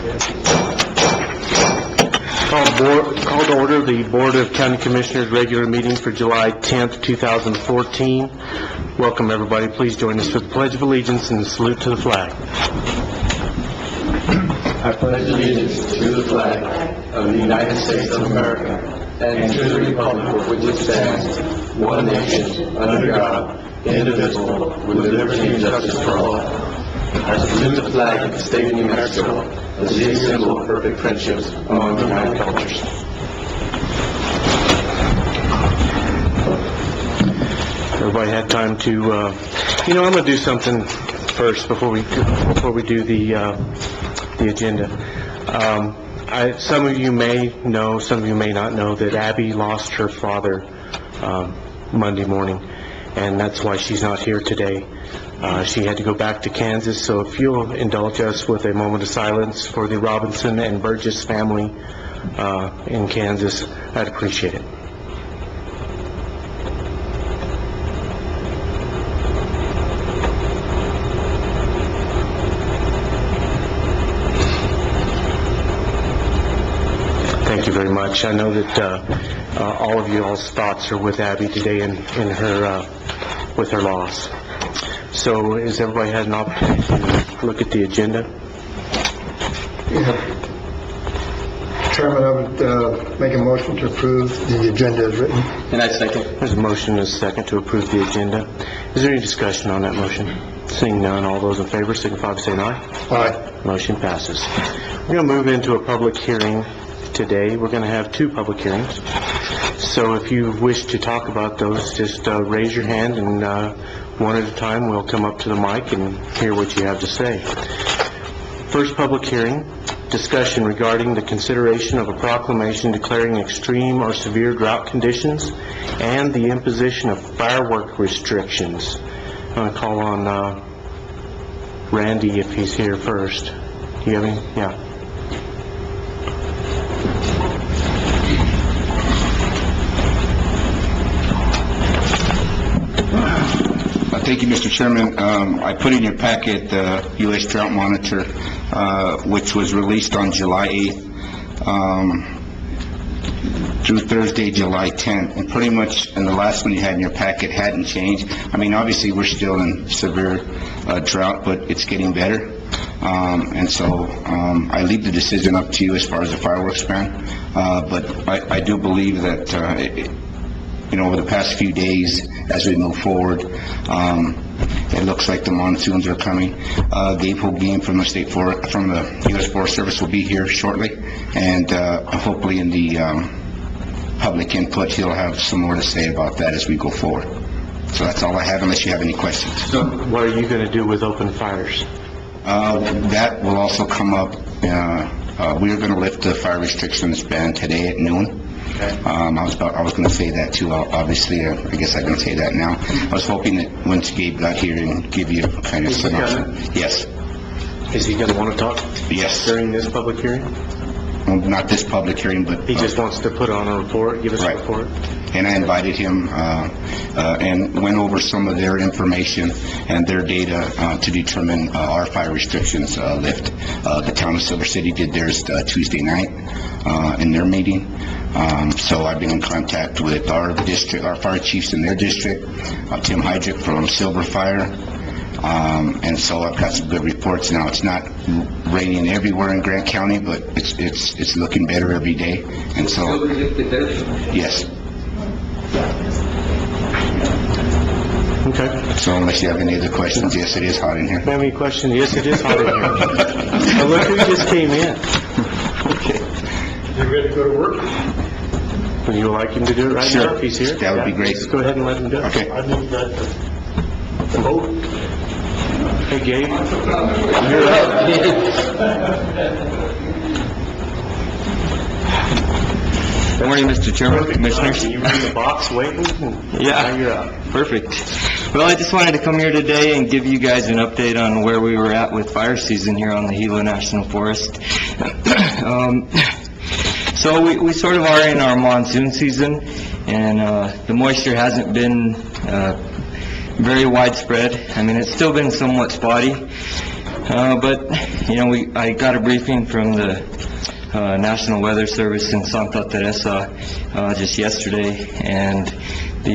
Call to order the Board of County Commissioners regular meeting for July 10th, 2014. Welcome, everybody. Please join us for the Pledge of Allegiance and the salute to the flag. I pledge allegiance to the flag of the United States of America and to the republic for which it stands, one nation, under God, indivisible, with liberty and justice for all. I salute the flag of the state of New Mexico as the symbol of perfect friendships among united cultures. Everybody had time to, I'm going to do something first before we do the agenda. Some of you may know, some of you may not know that Abby lost her father Monday morning, and that's why she's not here today. She had to go back to Kansas, so if you'll indulge us with a moment of silence for the Robinson and Burgess family in Kansas, I'd appreciate it. Thank you very much. I know that all of you all's thoughts are with Abby today in her with her loss. So, has everybody had an opportunity to look at the agenda? Yeah. Chairman, I would make a motion to approve the agenda as written. And I second. There's a motion and a second to approve the agenda. Is there any discussion on that motion? Seeing none, all those in favor signify by saying aye. Aye. Motion passes. We're going to move into a public hearing today. We're going to have two public hearings. So if you wish to talk about those, just raise your hand, and one at a time we'll come up to the mic and hear what you have to say. First public hearing, discussion regarding the consideration of a proclamation declaring extreme or severe drought conditions and the imposition of firework restrictions. I'm going to call on Randy if he's here first. Do you have any? Yeah. Thank you, Mr. Chairman. I put in your packet the U.S. Drought Monitor, which was released on July 8th through Thursday, July 10th. And pretty much in the last one you had in your packet hadn't changed. I mean, obviously, we're still in severe drought, but it's getting better. And so I leave the decision up to you as far as the fireworks ban. But I do believe that over the past few days, as we move forward, it looks like the monsoons are coming. Gabe Holguin from the U.S. Forest Service will be here shortly, and hopefully in the public input, he'll have some more to say about that as we go forward. So that's all I have, unless you have any questions. So what are you going to do with open fires? That will also come up. We are going to lift the fire restrictions ban today at noon. Okay. I was going to say that too. Obviously, I guess I can say that now. I was hoping that once Gabe got here and give you kind of some. Yes. Is he going to want to talk? Yes. During this public hearing? Well, not this public hearing, but He just wants to put on a report, give us Right. a report? And I invited him and went over some of their information and their data to determine our fire restrictions lift. The town of Silver City did theirs Tuesday night in their meeting. So I've been in contact with our fire chiefs in their district, Tim Heydrich from Silver Fire. And so I've got some good reports now. It's not raining everywhere in Grant County, but it's looking better every day. And so, yes. Okay. So unless you have any other questions, yes, it is hot in here. Do you have any questions? Yes, it is hot in here. Oh, look who just came in. Okay. You ready to go to work? Would you like him to do it right Sure. now if he's here? That would be great. Just go ahead and let him do it. Okay. I move that the vote. Hey, Gabe. You're up. Good morning, Mr. Chairman, Commissioners. You were in the box waiting? Yeah. Now you're up. Perfect. Well, I just wanted to come here today and give you guys an update on where we were at with fire season here on the Gila National Forest. So we sort of are in our monsoon season, and the moisture hasn't been very widespread. I mean, it's still been somewhat spotty. But, I got a briefing from the National Weather Service in Santa Teresa just yesterday,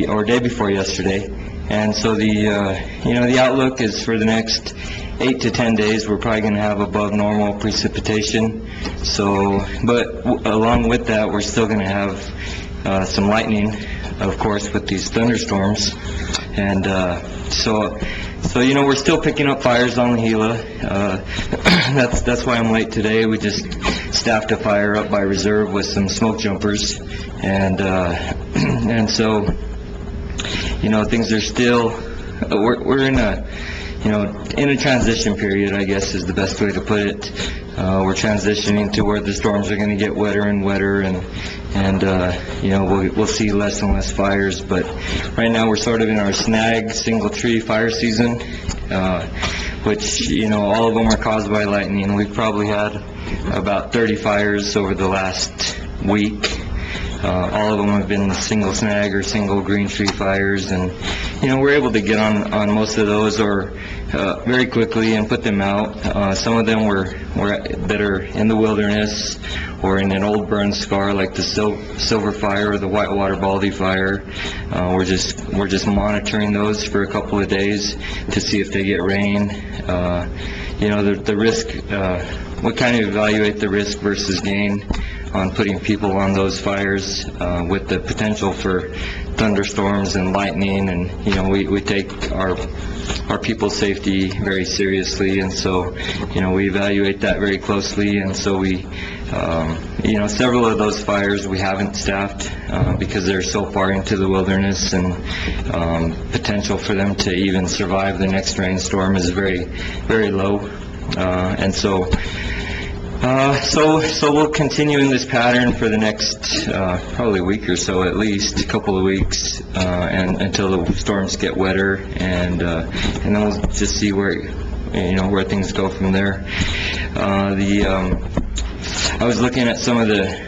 or day before yesterday, and so the outlook is for the next 8 to 10 days, we're probably going to have above normal precipitation. So, but along with that, we're still going to have some lightning, of course, with these thunderstorms. And so we're still picking up fires on the Gila. That's why I'm late today. We just staffed a fire up by reserve with some smoke jumpers, and so things are still. We're in a transition period, I guess is the best way to put it. We're transitioning to where the storms are going to get wetter and wetter, and we'll see less and less fires. But right now we're sort of in our snag single tree fire season, which, all of them are caused by lightning. We've probably had about 30 fires over the last week. All of them have been single snag or single green tree fires, and we're able to get on most of those or very quickly and put them out. Some of them were that are in the wilderness or in an old burn scar like the Silver Fire or the Whitewater Baldy Fire. We're just monitoring those for a couple of days to see if they get rain. The risk. We kind of evaluate the risk versus gain on putting people on those fires with the potential for thunderstorms and lightning, and we take our people's safety very seriously, and so we evaluate that very closely, and so we several of those fires we haven't staffed because they're so far into the wilderness, and potential for them to even survive the next rainstorm is very, very low, and so we'll continue in this pattern for the next probably week or so, at least a couple of weeks, and until the storms get wetter, and then we'll just see where things go from there. I was looking at some of the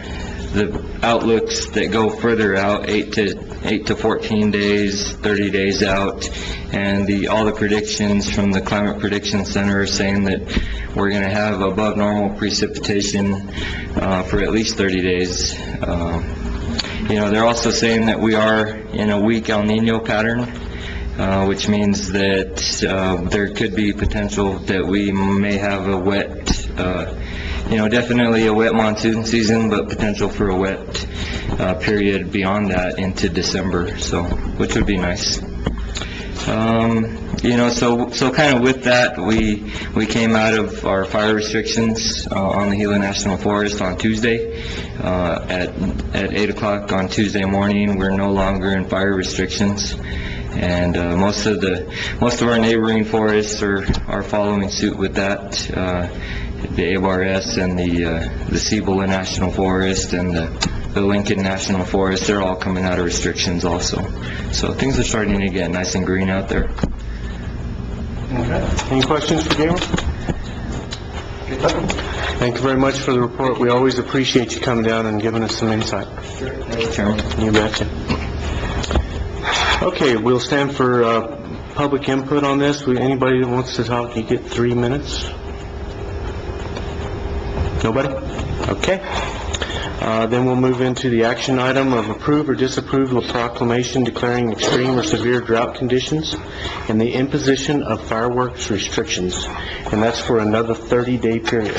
outlooks that go further out, 8 to 14 days, 30 days out, and all the predictions from the Climate Prediction Center are saying that we're going to have above normal precipitation for at least 30 days. They're also saying that we are in a weak El Nino pattern, which means that there could be potential that we may have a wet, definitely a wet monsoon season, but potential for a wet period beyond that into December, which would be nice. So kind of with that, we came out of our fire restrictions on the Gila National Forest on Tuesday. At 8 o'clock on Tuesday morning, we're no longer in fire restrictions, and most of our neighboring forests are following suit with that. The ABRS and the Cibola National Forest and the Lincoln National Forest, they're all coming out of restrictions also. So things are starting to get nice and green out there. Okay. Any questions for Gabriel? Thank you very much for the report. We always appreciate you coming down and giving us some insight. Thank you, Chairman. You betcha. Okay, we'll stand for public input on this. Anybody that wants to talk, you get 3 minutes. Nobody? Okay. Then we'll move into the action item of approve or disapprove a proclamation declaring extreme or severe drought conditions and the imposition of fireworks restrictions, and that's for another 30-day period.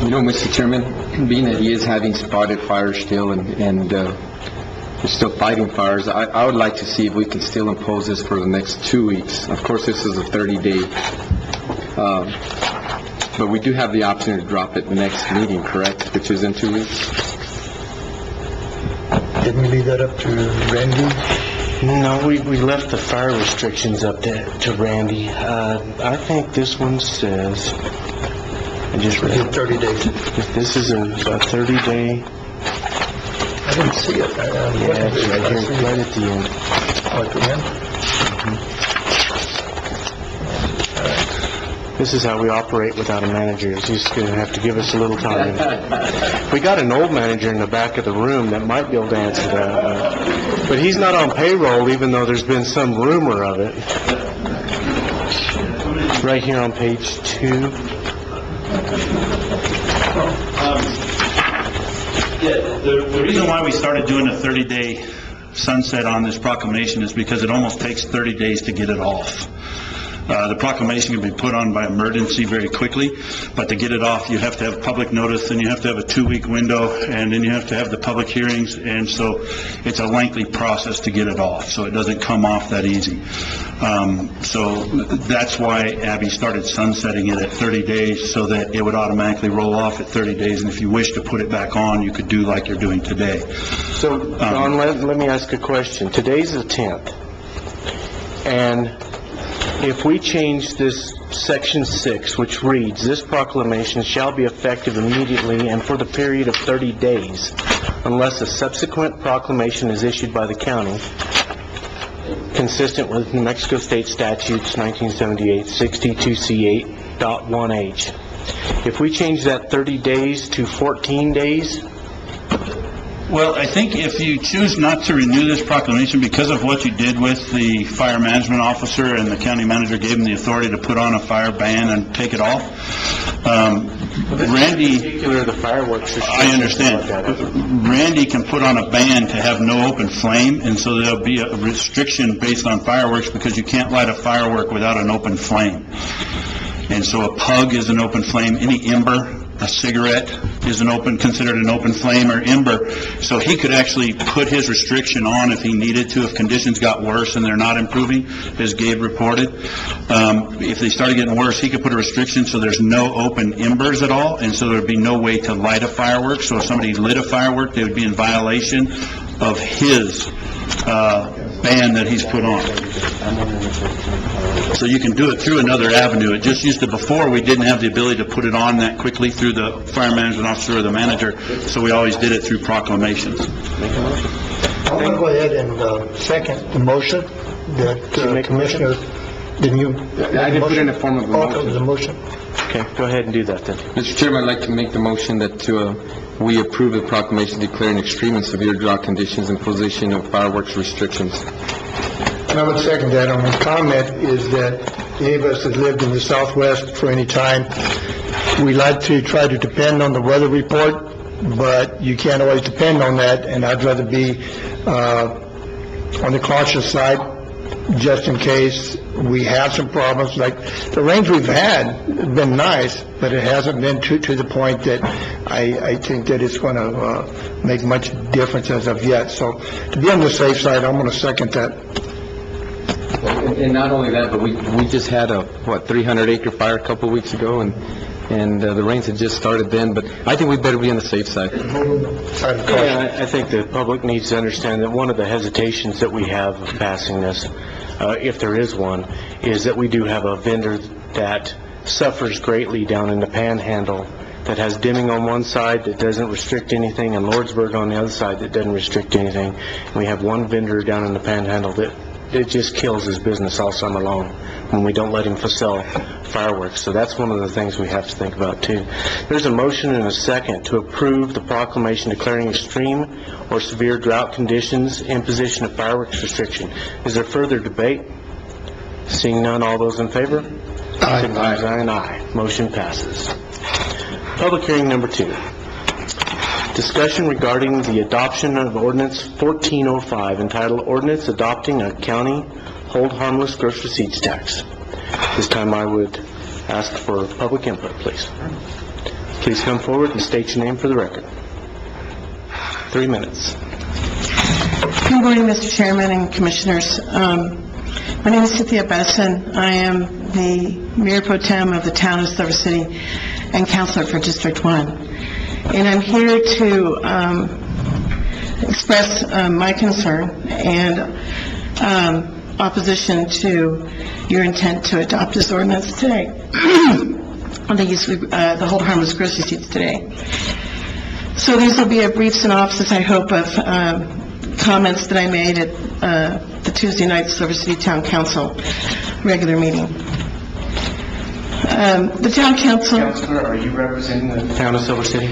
Mr. Chairman, being that he is having spotted fires still and we're still fighting fires, I would like to see if we can still impose this for the next 2 weeks. Of course, this is a 30-day, but we do have the option to drop it next meeting, correct? Which is in 2 weeks? Didn't we leave that up to Randy? No, we left the fire restrictions up to Randy. I think this one says, I just We read did 30 days. this is a 30-day, I didn't see it. yeah, it's right here, right at the end. Oh, at the end? This is how we operate without a manager. He's just going to have to give us a little time. We got an old manager in the back of the room that might be able to answer that. But he's not on payroll, even though there's been some rumor of it. Right here on page 2. The reason why we started doing a 30-day sunset on this proclamation is because it almost takes 30 days to get it off. The proclamation can be put on by emergency very quickly, but to get it off, you have to have public notice, and you have to have a 2-week window, and then you have to have the public hearings, and so it's a lengthy process to get it off, so it doesn't come off that easy. So that's why Abby started sunsetting it at 30 days, so that it would automatically roll off at 30 days, and if you wish to put it back on, you could do like you're doing today. So, Don, let me ask a question. Today's the 10th, and if we change this section 6, which reads, "This proclamation shall be effective immediately and for the period of 30 days, unless a subsequent proclamation is issued by the county, consistent with New Mexico State Statutes 1978, 62C8.1H. If we change that 30 days to 14 days, Well, I think if you choose not to renew this proclamation because of what you did with the fire management officer and the county manager gave him the authority to put on a fire ban and take it off, Randy... in particular the fireworks... I understand. Randy can put on a ban to have no open flame, and so there'll be a restriction based on fireworks because you can't light a firework without an open flame. And so a pug is an open flame, any ember, a cigarette is considered an open flame or ember. So he could actually put his restriction on if he needed to, if conditions got worse and they're not improving, as Gabe reported. If they started getting worse, he could put a restriction so there's no open embers at all, and so there'd be no way to light a firework. So if somebody lit a firework, they would be in violation of his ban that he's put on. So you can do it through another avenue. It just used to, before, we didn't have the ability to put it on that quickly through the fire management officer or the manager, so we always did it through proclamations. I'm going to go ahead and second the motion that Commissioner, didn't you? I did put it in the form of a Oh, it was a motion. Okay, go ahead and do that then. Mr. Chairman, I'd like to make the motion that we approve the proclamation declaring extreme and severe drought conditions and imposition of fireworks restrictions. And I would second that. My comment is that any of us that lived in the Southwest for any time, we like to try to depend on the weather report, but you can't always depend on that, and I'd rather be on the cautious side, just in case we have some problems. Like the rains we've had have been nice, but it hasn't been to the point that I think that it's going to make much difference as of yet. So to be on the safe side, I'm going to second that. And not only that, but we just had a 300-acre fire a couple of weeks ago, and the rains had just started then, but I think we better be on the safe side. Yeah, I think the public needs to understand that one of the hesitations that we have of passing this, if there is one, is that we do have a vendor that suffers greatly down in the Panhandle, that has dimming on one side that doesn't restrict anything, and Lordsburg on the other side that doesn't restrict anything. And we have one vendor down in the Panhandle that it just kills his business all summer long when we don't let him sell fireworks. So that's one of the things we have to think about too. There's a motion and a second to approve the proclamation declaring extreme or severe drought conditions, imposition of fireworks restriction. Is there further debate? Seeing none, all those in favor? Aye. Signify by saying aye. Motion passes. Public hearing number 2. Discussion regarding the adoption of ordinance 1405 entitled Ordinance Adopting a County Hold Harmless Gross Receipts Tax. This time I would ask for public input, please. Please come forward and state your name for the record. 3 minutes. Good morning, Mr. Chairman and Commissioners. My name is Cynthia Besson. I am the Mayor Pro Tem of the town of Silver City and Councilor for District 1. And I'm here to express my concern and opposition to your intent to adopt this ordinance today, on the Hold Harmless Gross Receipts today. So these will be a brief synopsis, I hope, of comments that I made at the Tuesday night Silver City Town Council regular meeting. The Town Council... Councilor, are you representing the town of Silver City?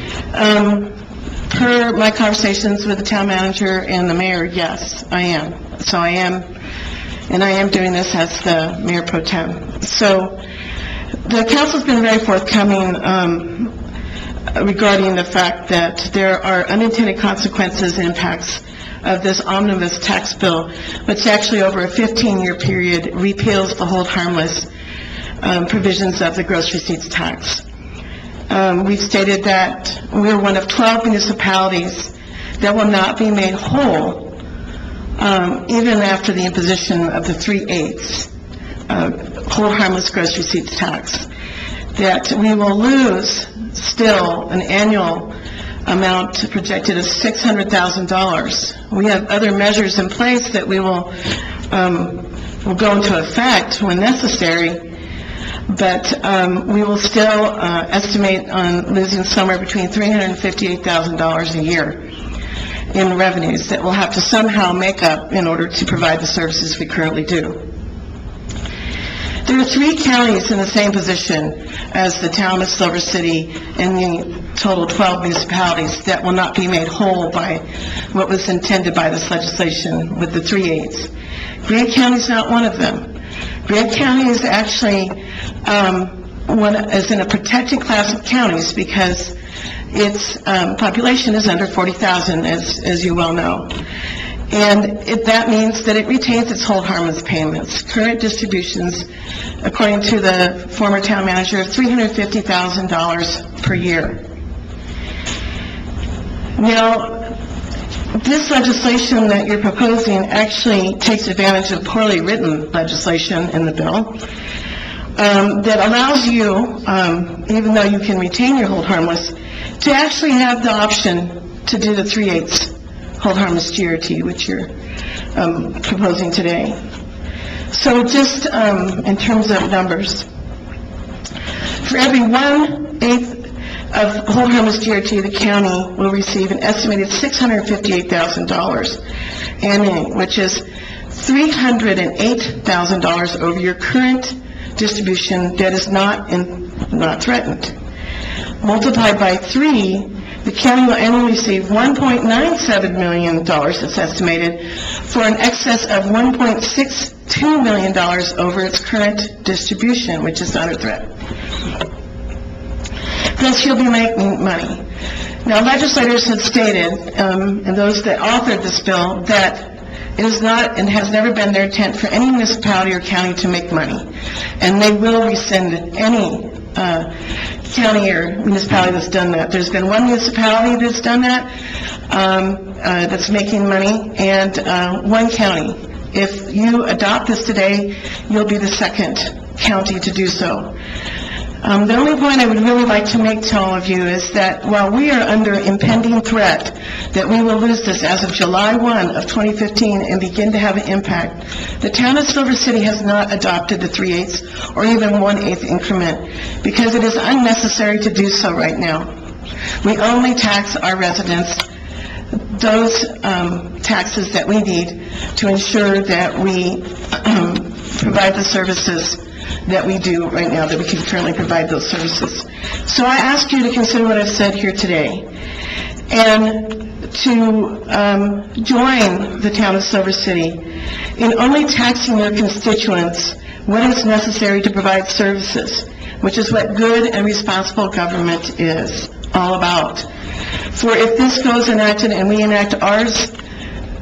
per my conversations with the town manager and the mayor, yes, I am. So I am, and I am doing this as the mayor pro tem. So the council's been very forthcoming regarding the fact that there are unintended consequences and impacts of this omnibus tax bill, which actually over a 15-year period repeals the hold harmless provisions of the gross receipts tax. We've stated that we're one of 12 municipalities that will not be made whole even after the imposition of the 3/8 hold harmless gross receipts tax, that we will lose still an annual amount projected of $600,000. We have other measures in place that we will go into effect when necessary, but we will still estimate on losing somewhere between $358,000 a year in revenues that we'll have to somehow make up in order to provide the services we currently do. There are 3 counties in the same position as the town of Silver City and the total 12 municipalities that will not be made whole by what was intended by this legislation with the 3/8. Grant County is not one of them. Grant County is actually is in a protected class of counties because its population is under 40,000, as you well know. And that means that it retains its hold harmless payments. Current distributions, according to the former town manager, of $350,000 per year. Now, this legislation that you're proposing actually takes advantage of poorly written legislation in the bill that allows you, even though you can retain your hold harmless, to actually have the option to do the 3/8 hold harmless GRT, which you're proposing today. So just in terms of numbers, for every 1/8 of hold harmless GRT, the county will receive an estimated $658,000 annually, which is $308,000 over your current distribution that is not threatened. Multiplied by 3, the county will annually receive $1.97 million, it's estimated, for an excess of $1.62 million over its current distribution, which is under threat. Thus, you'll be making money. Now, legislators have stated, and those that authored this bill, that it is not and has never been their intent for any municipality or county to make money, and they will rescind any county or municipality that's done that. There's been one municipality that's done that, that's making money, and one county. If you adopt this today, you'll be the second county to do so. The only point I would really like to make to all of you is that while we are under impending threat that we will lose this as of July 1 of 2015 and begin to have an impact, the town of Silver City has not adopted the 3/8 or even 1/8 increment because it is unnecessary to do so right now. We only tax our residents those taxes that we need to ensure that we provide the services that we do right now, that we can currently provide those services. So I ask you to consider what I've said here today, and to join the town of Silver City in only taxing your constituents what is necessary to provide services, which is what good and responsible government is all about. For if this goes enacted and we enact ours,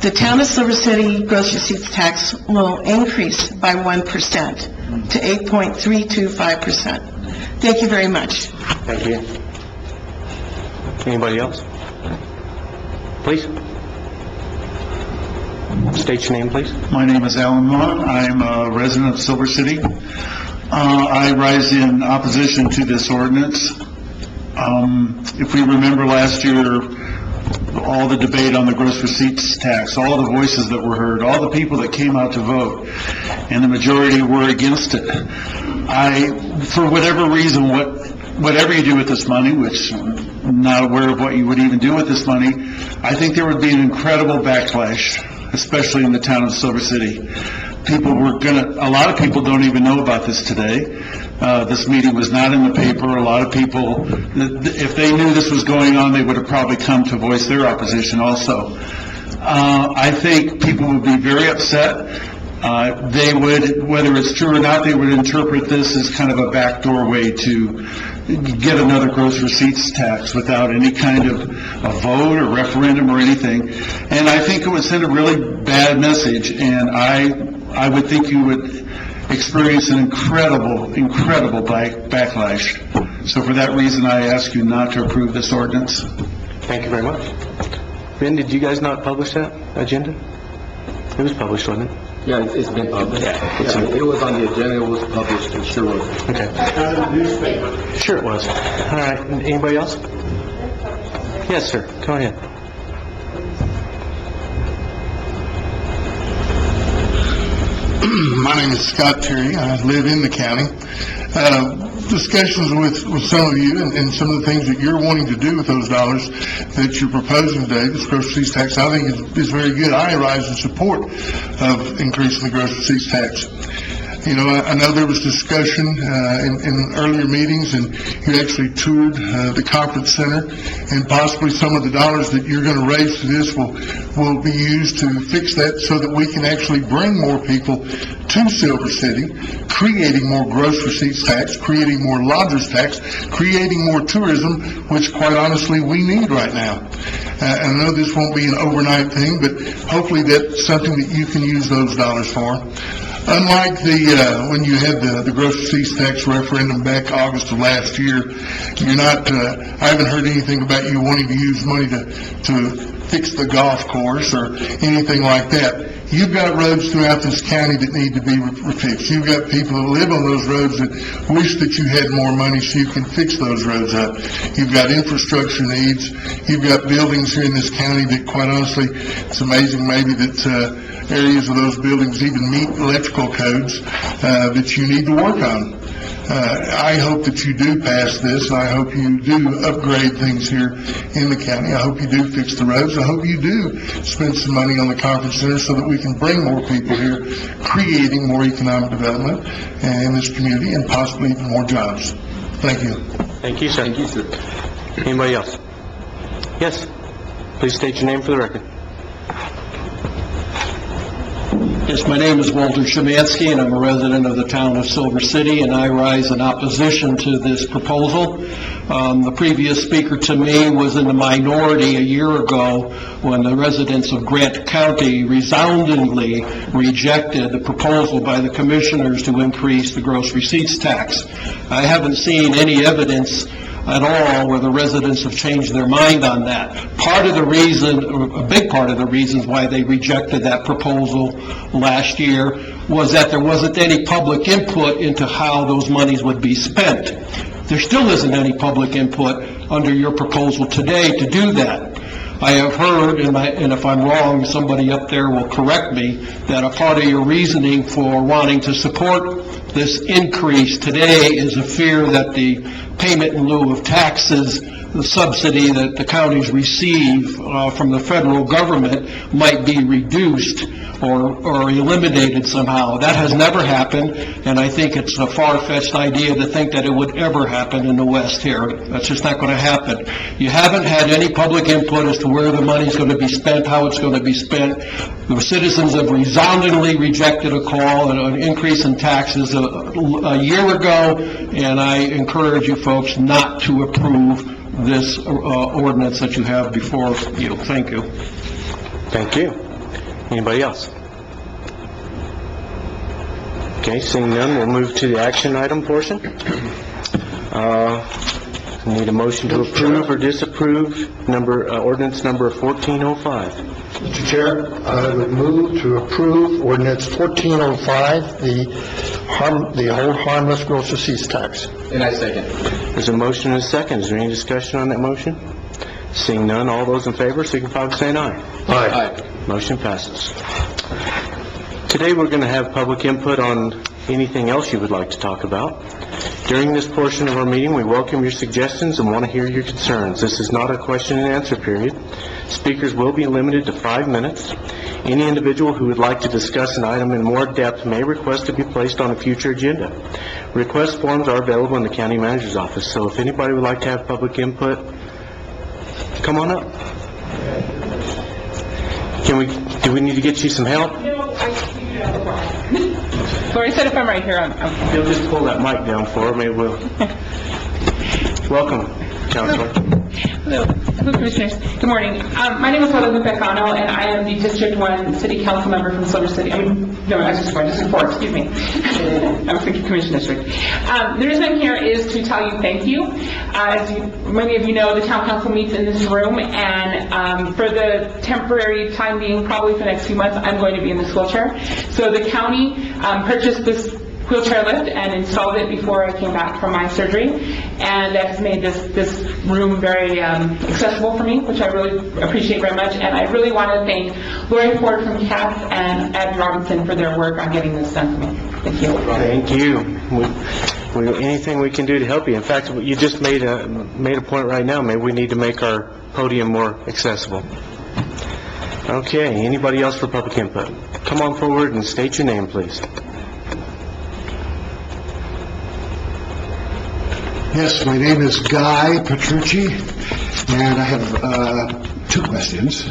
the town of Silver City gross receipts tax will increase by 1% to 8.325%. Thank you very much. Thank you. Anybody else? Please. State your name, please. My name is Alan Mott. I'm a resident of Silver City. I rise in opposition to this ordinance. If we remember last year, all the debate on the gross receipts tax, all the voices that were heard, all the people that came out to vote, and the majority were against it. For whatever reason, whatever you do with this money, which I'm not aware of what you would even do with this money, I think there would be an incredible backlash, especially in the town of Silver City. a lot of people don't even know about this today. This meeting was not in the paper. A lot of people, if they knew this was going on, they would have probably come to voice their opposition also. I think people would be very upset. They would, whether it's true or not, they would interpret this as kind of a backdoor way to get another gross receipts tax without any kind of a vote or referendum or anything. And I think it would send a really bad message, and I would think you would experience an incredible backlash. So for that reason, I ask you not to approve this ordinance. Thank you very much. Ben, did you guys not publish that agenda? It was published, wasn't it? Yeah, it's been published. Yeah, it was on the agenda, it was published, it sure was. Okay. Sure it was. All right, anybody else? Yes, sir, go ahead. My name is Scott Terry. I live in the county. Discussions with some of you and some of the things that you're wanting to do with those dollars that you're proposing today, this gross receipts tax, I think is very good. I rise in support of increasing the gross receipts tax. You know, I know there was discussion in earlier meetings, and you actually toured the conference center, and possibly some of the dollars that you're going to raise to this will be used to fix that so that we can actually bring more people to Silver City, creating more gross receipts tax, creating more lodgers tax, creating more tourism, which quite honestly we need right now. And I know this won't be an overnight thing, but hopefully that's something that you can use those dollars for. Unlike when you had the gross receipts tax referendum back August of last year, you're not, I haven't heard anything about you wanting to use money to fix the golf course or anything like that. You've got roads throughout this county that need to be fixed. You've got people that live on those roads that wish that you had more money so you can fix those roads up. You've got infrastructure needs. You've got buildings here in this county that, quite honestly, it's amazing maybe that areas of those buildings even meet electrical codes that you need to work on. I hope that you do pass this. I hope you do upgrade things here in the county. I hope you do fix the roads. I hope you do spend some money on the conference center so that we can bring more people here, creating more economic development in this community and possibly even more jobs. Thank you. Thank you, sir. Thank you, sir. Anybody else? Yes, please state your name for the record. Yes, my name is Walter Shemansky, and I'm a resident of the town of Silver City, and I rise in opposition to this proposal. The previous speaker to me was in the minority a year ago when the residents of Grant County resoundingly rejected the proposal by the commissioners to increase the gross receipts tax. I haven't seen any evidence at all where the residents have changed their mind on that. Part of the reason, or a big part of the reasons why they rejected that proposal last year was that there wasn't any public input into how those monies would be spent. There still isn't any public input under your proposal today to do that. I have heard, and if I'm wrong, somebody up there will correct me, that a part of your reasoning for wanting to support this increase today is a fear that the payment in lieu of taxes, the subsidy that the counties receive from the federal government, might be reduced or eliminated somehow. That has never happened, and I think it's a far-fetched idea to think that it would ever happen in the West here. That's just not going to happen. You haven't had any public input as to where the money's going to be spent, how it's going to be spent. The citizens have resoundingly rejected a call and an increase in taxes a year ago, and I encourage you folks not to approve this ordinance that you have before you. Thank you. Thank you. Anybody else? Okay, seeing none, we'll move to the action item portion. Need a motion to approve or disapprove ordinance number 1405. Mr. Chair, I would move to approve ordinance 1405, the hold harmless gross receipts tax. And I second. There's a motion and a second. Is there any discussion on that motion? Seeing none, all those in favor signify by saying aye. Aye. Motion passes. Today we're going to have public input on anything else you would like to talk about. During this portion of our meeting, we welcome your suggestions and want to hear your concerns. This is not a question and answer period. Speakers will be limited to 5 minutes. Any individual who would like to discuss an item in more depth may request to be placed on a future agenda. Request forms are available in the county manager's office, so if anybody would like to have public input, come on up. Do we need to get you some help? Lori said if I'm right here, I'm... You'll just pull that mic down for her, maybe we'll... Welcome, Councilor. Hello, Commissioners. Good morning. My name is Guadalupe Pecano, and I am the District 1 City Council member from Silver City. District 4, excuse me. I'm from Commission District. The reason I'm here is to tell you thank you. Many of you know, the Town Council meets in this room, and for the temporary time being, probably for the next few months, I'm going to be in this wheelchair. So the county purchased this wheelchair lift and installed it before I came back from my surgery, and that has made this room very accessible for me, which I really appreciate very much. And I really want to thank Lori Ford from CAPS and Ed Robinson for their work on getting this done for me. Thank you. Thank you. Anything we can do to help you. In fact, you just made a point right now. Maybe we need to make our podium more accessible. Okay, anybody else for public input? Come on forward and state your name, please. Yes, my name is Guy Petrucci, and I have 2 questions,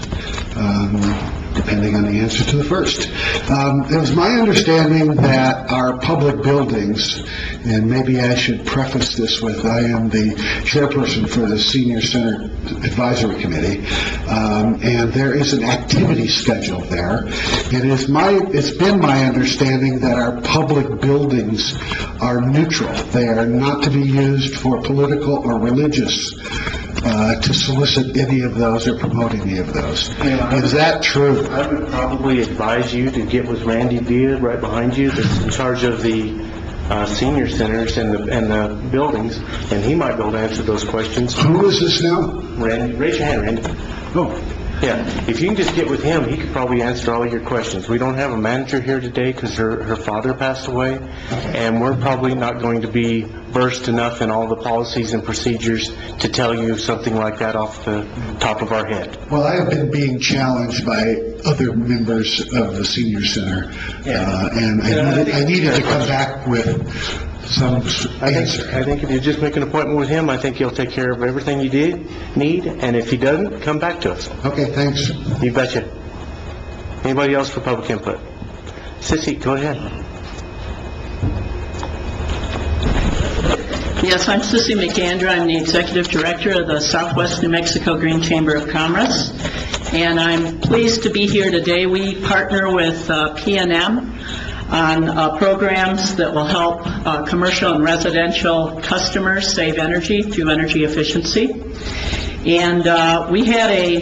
depending on the answer to the first. It was my understanding that our public buildings, and maybe I should preface this with, I am the chairperson for the Senior Center Advisory Committee, and there is an activity schedule there. It's been my understanding that our public buildings are neutral. They are not to be used for political or religious to solicit any of those or promote any of those. Is that true? I would probably advise you to get with Randy Villa right behind you, that's in charge of the senior centers and the buildings, and he might be able to answer those questions. Who is this now? Randy, raise your hand, Randy. Oh. Yeah, if you can just get with him, he could probably answer all your questions. We don't have a manager here today because her father passed away, and we're probably not going to be versed enough in all the policies and procedures to tell you something like that off the top of our head. Well, I have been being challenged by other members of the senior center, and I needed to come back with some answer. I think if you just make an appointment with him, I think he'll take care of everything you need, and if he doesn't, come back to us. Okay, thanks. You betcha. Anybody else for public input? Sissy, go ahead. Yes, I'm Sissy McAndrew. I'm the Executive Director of the Southwest New Mexico Green Chamber of Commerce, and I'm pleased to be here today. We partner with PNM on programs that will help commercial and residential customers save energy through energy efficiency. And we had a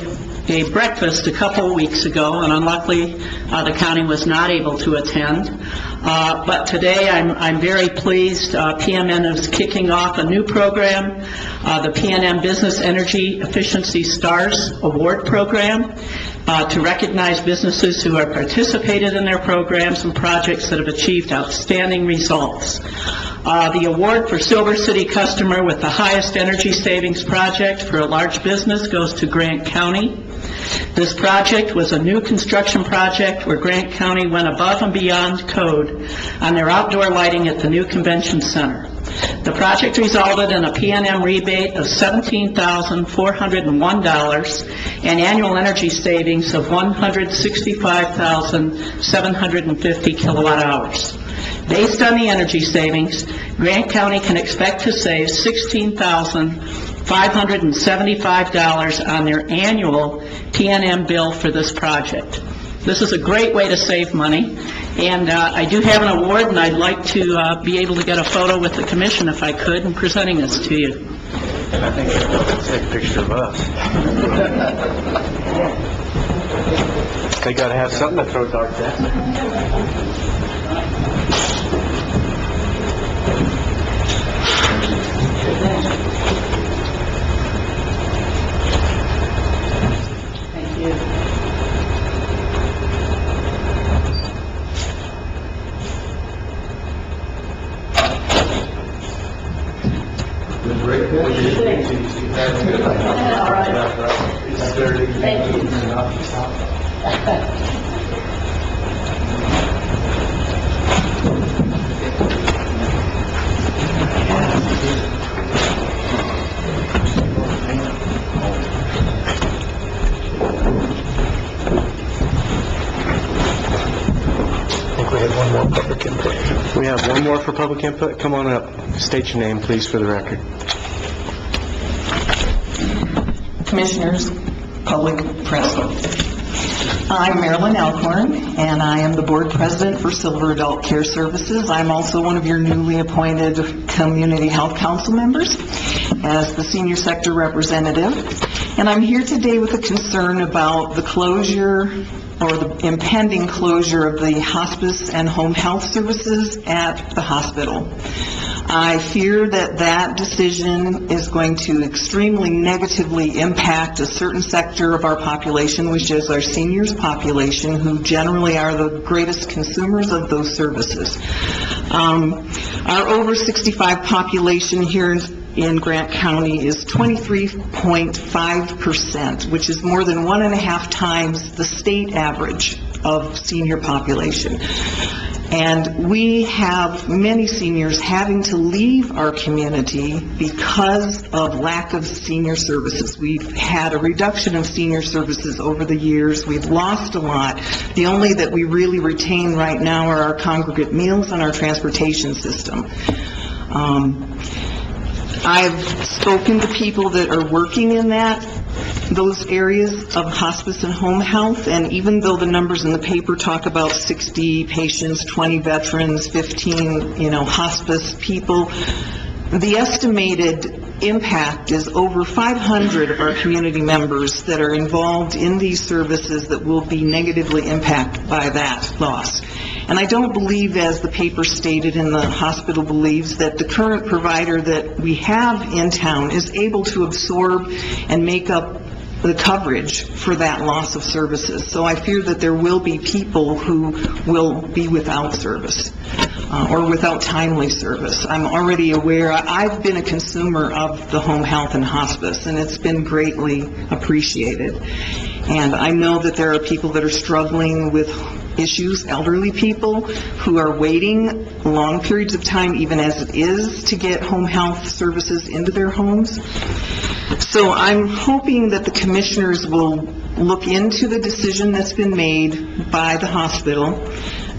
breakfast a couple of weeks ago, and unluckily the county was not able to attend. But today I'm very pleased. PNM is kicking off a new program, the PNM Business Energy Efficiency Stars Award Program, to recognize businesses who have participated in their programs and projects that have achieved outstanding results. The award for Silver City customer with the highest energy savings project for a large business goes to Grant County. This project was a new construction project where Grant County went above and beyond code on their outdoor lighting at the new convention center. The project resulted in a PNM rebate of $17,401 and annual energy savings of 165,750 kilowatt hours. Based on the energy savings, Grant County can expect to save $16,575 on their annual PNM bill for this project. This is a great way to save money, and I do have an award, and I'd like to be able to get a photo with the commission if I could in presenting this to you. I think they'll take a picture of us. They got to have something to throw darts at. Thank you. I think we have one more public input. We have one more for public input. Come on up. State your name, please, for the record. Commissioners, public press. I'm Marilyn Alcorn, and I am the board president for Silver Adult Care Services. I'm also one of your newly appointed Community Health Council members as the senior sector representative. And I'm here today with a concern about the closure or the impending closure of the hospice and home health services at the hospital. I fear that that decision is going to extremely negatively impact a certain sector of our population, which is our seniors population, who generally are the greatest consumers of those services. Our over 65 population here in Grant County is 23.5%, which is more than 1.5 times the state average of senior population. And we have many seniors having to leave our community because of lack of senior services. We've had a reduction of senior services over the years. We've lost a lot. The only that we really retain right now are our congregate meals and our transportation system. I've spoken to people that are working in those areas of hospice and home health, and even though the numbers in the paper talk about 60 patients, 20 veterans, 15, hospice people, the estimated impact is over 500 of our community members that are involved in these services that will be negatively impacted by that loss. And I don't believe, as the paper stated and the hospital believes, that the current provider that we have in town is able to absorb and make up the coverage for that loss of services. So I fear that there will be people who will be without service or without timely service. I'm already aware, I've been a consumer of the home health and hospice, and it's been greatly appreciated. And I know that there are people that are struggling with issues, elderly people who are waiting long periods of time, even as it is, to get home health services into their homes. So I'm hoping that the commissioners will look into the decision that's been made by the hospital,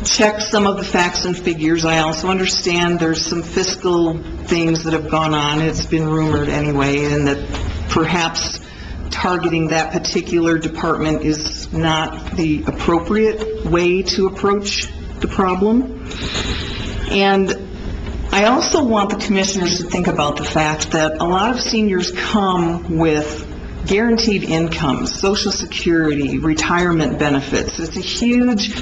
check some of the facts and figures. I also understand there's some fiscal things that have gone on. It's been rumored anyway, and that perhaps targeting that particular department is not the appropriate way to approach the problem. And I also want the commissioners to think about the fact that a lot of seniors come with guaranteed incomes, Social Security, retirement benefits. It's a huge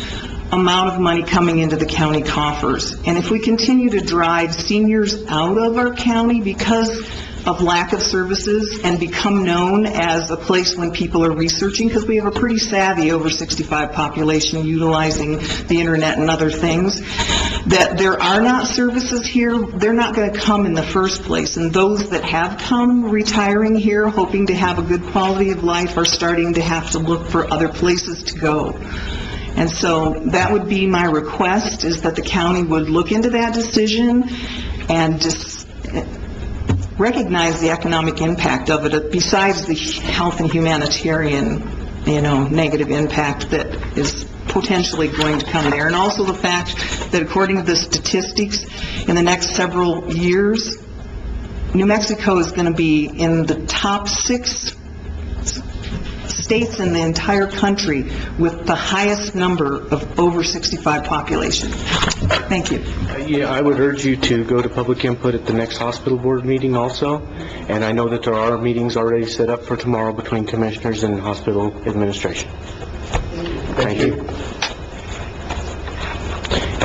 amount of money coming into the county coffers. And if we continue to drive seniors out of our county because of lack of services and become known as a place when people are researching, because we have a pretty savvy over 65 population utilizing the internet and other things, that there are not services here, they're not going to come in the first place. And those that have come retiring here hoping to have a good quality of life are starting to have to look for other places to go. And so that would be my request, is that the county would look into that decision and just recognize the economic impact of it, besides the health and humanitarian, negative impact that is potentially going to come there. And also the fact that according to the statistics, in the next several years, New Mexico is going to be in the top 6 states in the entire country with the highest number of over 65 population. Thank you. Yeah, I would urge you to go to public input at the next hospital board meeting also. And I know that there are meetings already set up for tomorrow between commissioners and hospital administration. Thank you.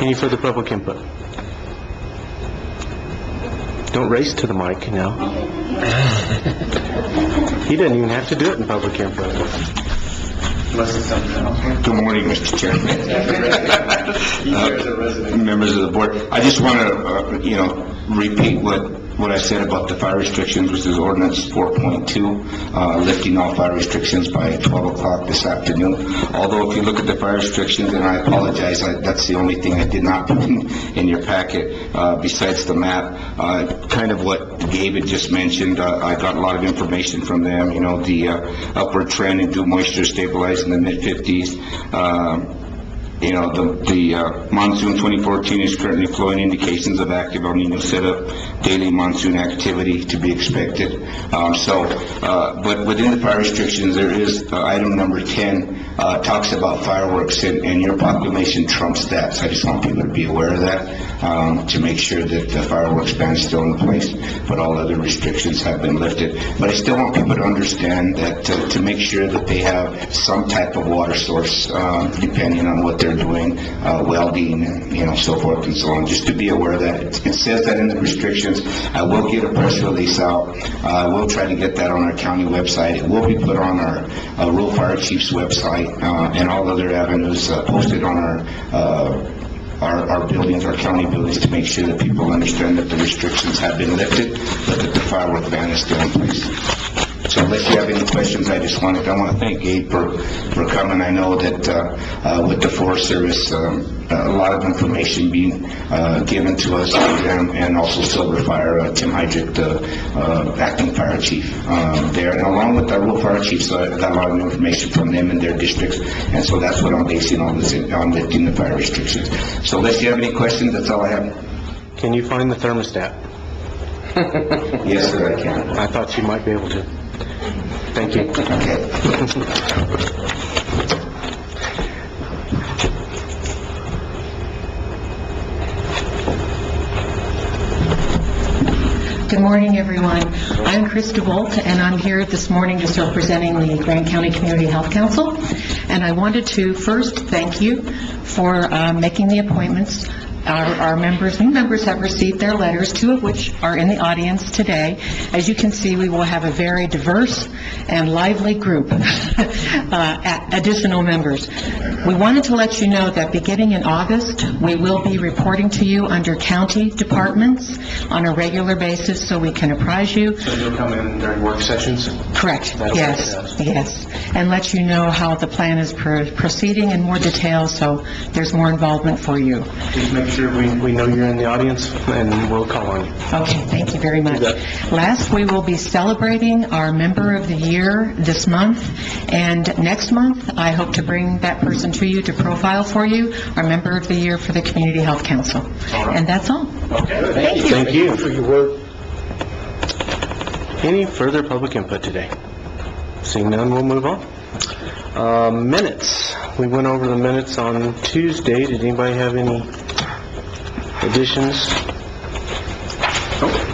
Any further public input? Don't race to the mic now. He doesn't even have to do it in public input. Good morning, Mr. Chairman. Members of the board. I just want to, repeat what what I said about the fire restrictions, which is ordinance 4.2, lifting all fire restrictions by 12 o'clock this afternoon. Although if you look at the fire restrictions, and I apologize, that's the only thing I did not put in your packet, besides the map, kind of what Gabe had just mentioned. I got a lot of information from them, the upward trend in dew moisture stabilized in the mid-50s. The monsoon 2014 is currently flowing, indications of active El Nino setup, daily monsoon activity to be expected. But within the fire restrictions, there is item number 10, talks about fireworks, and your proclamation trumps that. So I just want people to be aware of that, to make sure that the fireworks ban is still in place, but all other restrictions have been lifted. But I still want people to understand that to make sure that they have some type of water source, depending on what they're doing, welding, and so forth and so on, just to be aware of that. It says that in the restrictions. I will get a press release out. I will try to get that on our county website. It will be put on our rural fire chief's website, and all other avenues, posted on our buildings, our county buildings, to make sure that people understand that the restrictions have been lifted, but that the firework ban is still in place. So unless you have any questions, I want to thank Gabe for coming. I know that with the Forest Service, a lot of information being given to us, and also Silver Fire, Tim Hydrick, the acting fire chief there, and along with our rural fire chiefs, I got a lot of information from them in their districts, and so that's what I'm basing all this on, lifting the fire restrictions. So unless you have any questions, that's all I have. Can you find the thermostat? Yes, sir, I can. I thought you might be able to. Thank you. Okay. Good morning, everyone. I'm Chris DeVolt, and I'm here this morning just representing the Grand County Community Health Council. And I wanted to first thank you for making the appointments. Our new members have received their letters, 2 of which are in the audience today. As you can see, we will have a very diverse and lively group, additional members. We wanted to let you know that beginning in August, we will be reporting to you under county departments on a regular basis so we can apprise you. So you'll come in during work sessions? Correct, yes. And let you know how the plan is proceeding in more detail, so there's more involvement for you. Please make sure we know you're in the audience, and we'll call on you. Okay, thank you very much. Last, we will be celebrating our Member of the Year this month, and next month, I hope to bring that person to you to profile for you, our Member of the Year for the Community Health Council. And that's all. Okay, Thank you. Thank you for your work. Any further public input today? Seeing none, we'll move on. Minutes. We went over the minutes on Tuesday. Did anybody have any additions?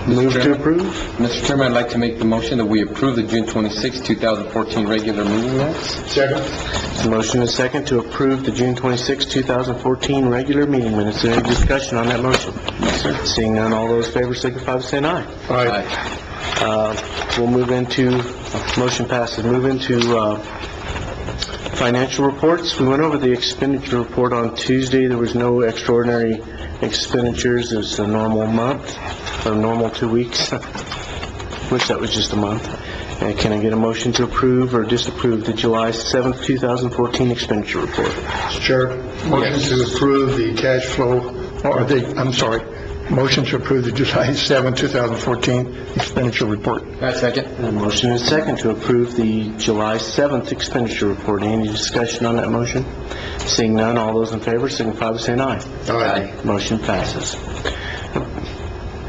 Move to approve? Mr. Chairman, I'd like to make the motion that we approve the June 26, 2014 regular meeting minutes. Second. Motion is second to approve the June 26, 2014 regular meeting minutes. Is there any discussion on that motion? Yes, sir. Seeing none, all those in favor signify by saying aye. We'll move into, motion passes, move into financial reports. We went over the expenditure report on Tuesday. There was no extraordinary expenditures. It's a normal month, or normal 2 weeks. Wish that was just a month. And can I get a motion to approve or disapprove the July 7th, 2014 expenditure report? Chair, motion to approve the cash flow, motion to approve the July 7, 2014 expenditure report. Second. And a motion is second to approve the July 7th expenditure report. Any discussion on that motion? Seeing none, all those in favor signify by saying aye. Aye. Motion passes.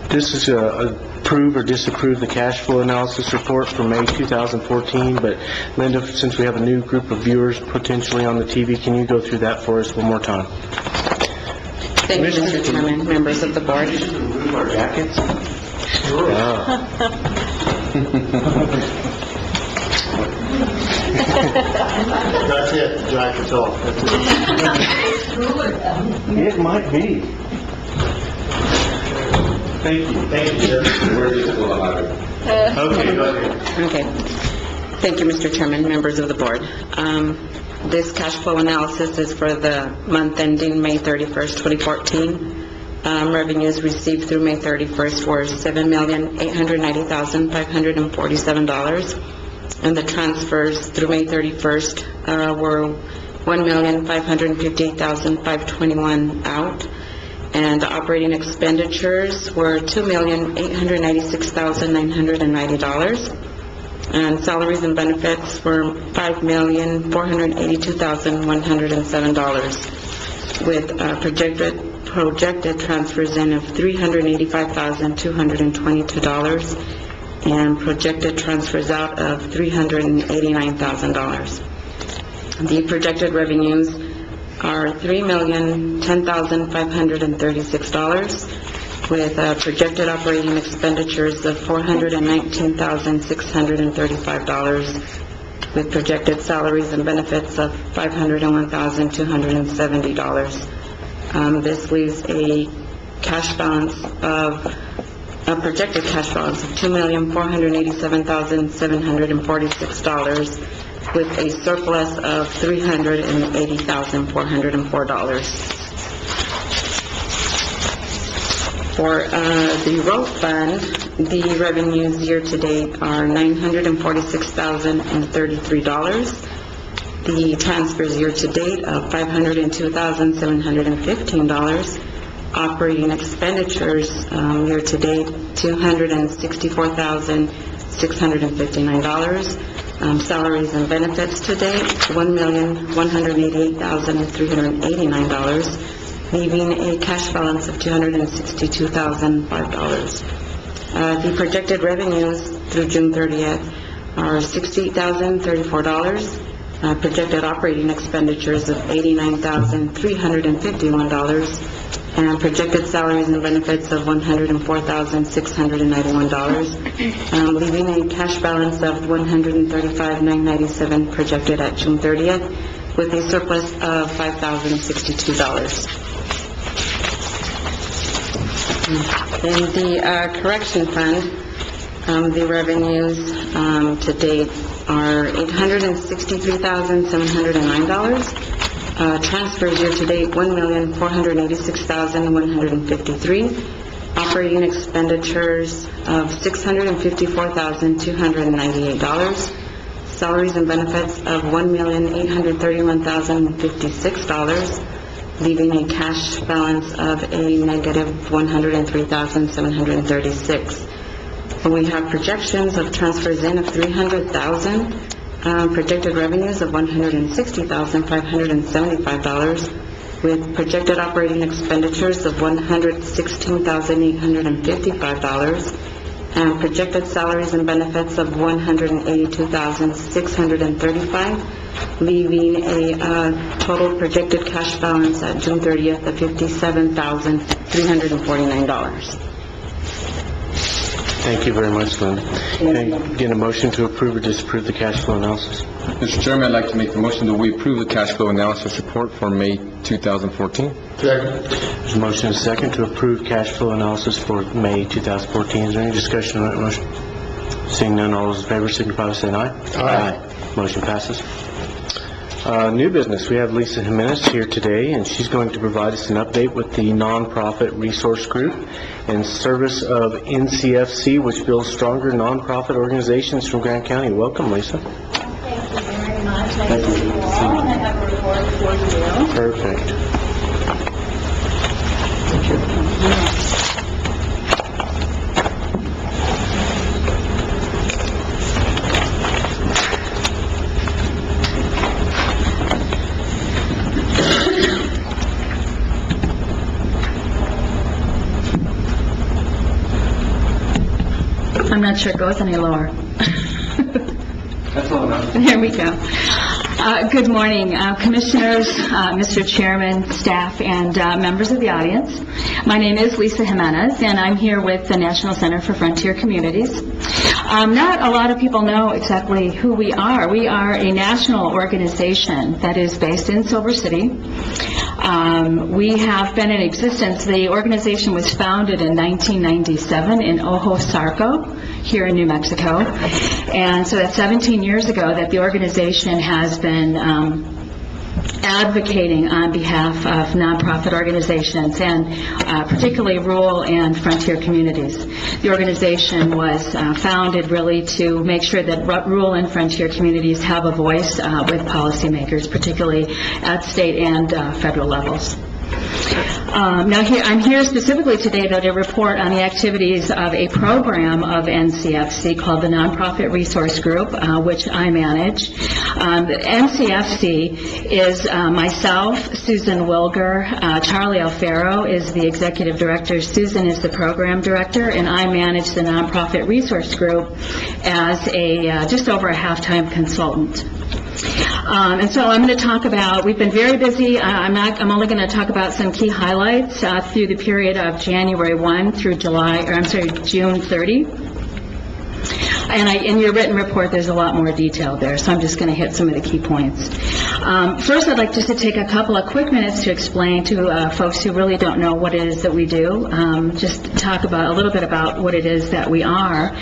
This is approve or disapprove the cash flow analysis report for May 2014, but Linda, since we have a new group of viewers potentially on the TV, can you go through that for us one more time? Thank you, Mr. Chairman, members of the board. Remove our jackets? That's it, the jacket's off. It might be. Thank you, sir. Okay, go ahead. Okay. Thank you, Mr. Chairman, members of the board. This cash flow analysis is for the month ending May 31st, 2014. Revenues received through May 31st were $7,890,547, and the transfers through May 31st were $1,558,521 out, and the operating expenditures were $2,896,990, and salaries and benefits were $5,482,107, with projected transfers in of $385,222 and projected transfers out of $389,000. The projected revenues are $3,010,536 with projected operating expenditures of $419,635 with projected salaries and benefits of $501,270. This leaves a projected cash balance of $2,487,746 with a surplus of $380,404. For the road fund, the revenues year-to-date are $946,033. The transfers year-to-date of $502,715. Operating expenditures year-to-date $264,659. Salaries and benefits to date $1,188,389, leaving a cash balance of $262,005. The projected revenues through June 30th are $68,034. Projected operating expenditures of $89,351, and projected salaries and benefits of $104,691, leaving a cash balance of $135,997 projected at June 30th, with a surplus of $5,062. In the correction fund, the revenues to date are $863,709. Transfers year-to-date, $1,486,153. Operating expenditures of $654,298. Salaries and benefits of $1,831,056, leaving a cash balance of a negative $103,736. We have projections of transfers in of $300,000, projected revenues of $160,575, with projected operating expenditures of $116,855, and projected salaries and benefits of $182,635, leaving a total projected cash balance at June 30th of $57,349. Thank you very much, Linda. Can I get a motion to approve or disapprove the cash flow analysis? Mr. Chairman, I'd like to make the motion that we approve the cash flow analysis report for May 2014. Second. There's a motion and a second to approve cash flow analysis for May 2014. Is there any discussion on that motion? Seeing none, all those in favor signify by saying aye. Aye. Motion passes. New business, we have Lisa Jimenez here today, and she's going to provide us an update with the Nonprofit Resource Group in service of NCFC, which builds stronger nonprofit organizations from Grant County. Welcome, Lisa. Thank you very much. Nice to see you all, and I have a report for you. Perfect. I'm not sure it goes any lower. That's all enough. There we go. Good morning, Commissioners, Mr. Chairman, staff, and members of the audience. My name is Lisa Jimenez, and I'm here with the National Center for Frontier Communities. Not a lot of people know exactly who we are. We are a national organization that is based in Silver City. We have been in existence. The organization was founded in 1997 in Ojosarco, here in New Mexico. And so that's 17 years ago that the organization has been advocating on behalf of nonprofit organizations, and particularly rural and frontier communities. The organization was founded really to make sure that rural and frontier communities have a voice with policymakers, particularly at state and federal levels. Now, I'm here specifically today to report on the activities of a program of NCFC called the Nonprofit Resource Group, which I manage. The NCFC is myself, Susan Wilger, Charlie Alfaro is the executive director, Susan is the program director, and I manage the Nonprofit Resource Group as a just over a half-time consultant. And so I'm going to talk about, we've been very busy. I'm only going to talk about some key highlights through the period of January 1 through June 30. And in your written report, there's a lot more detail there, so I'm just going to hit some of the key points. First, I'd like just to take a couple of quick minutes to explain to folks who really don't know what it is that we do, just talk about a little bit about what it is that we are.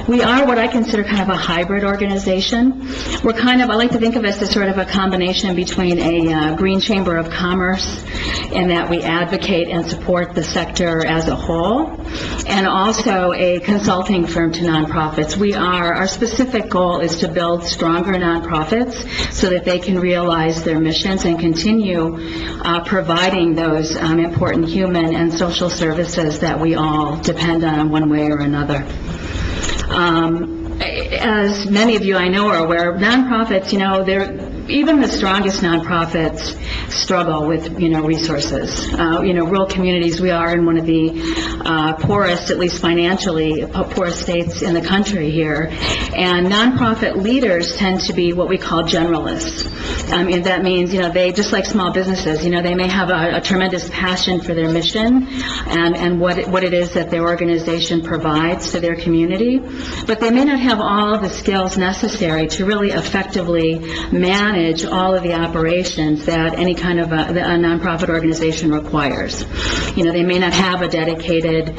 We are what I consider kind of a hybrid organization. We're kind of, I like to think of us as sort of a combination between a Green Chamber of Commerce, in that we advocate and support the sector as a whole, and also a consulting firm to nonprofits. Our specific goal is to build stronger nonprofits so that they can realize their missions and continue providing those important human and social services that we all depend on in one way or another. As many of you I know are aware, nonprofits, even the strongest nonprofits struggle with, resources. Rural communities, we are in one of the poorest, at least financially, poorest states in the country here. And nonprofit leaders tend to be what we call generalists. And that means, they, just like small businesses, they may have a tremendous passion for their mission and what it is that their organization provides to their community, but they may not have all of the skills necessary to really effectively manage all of the operations that any kind of a nonprofit organization requires. They may not have a dedicated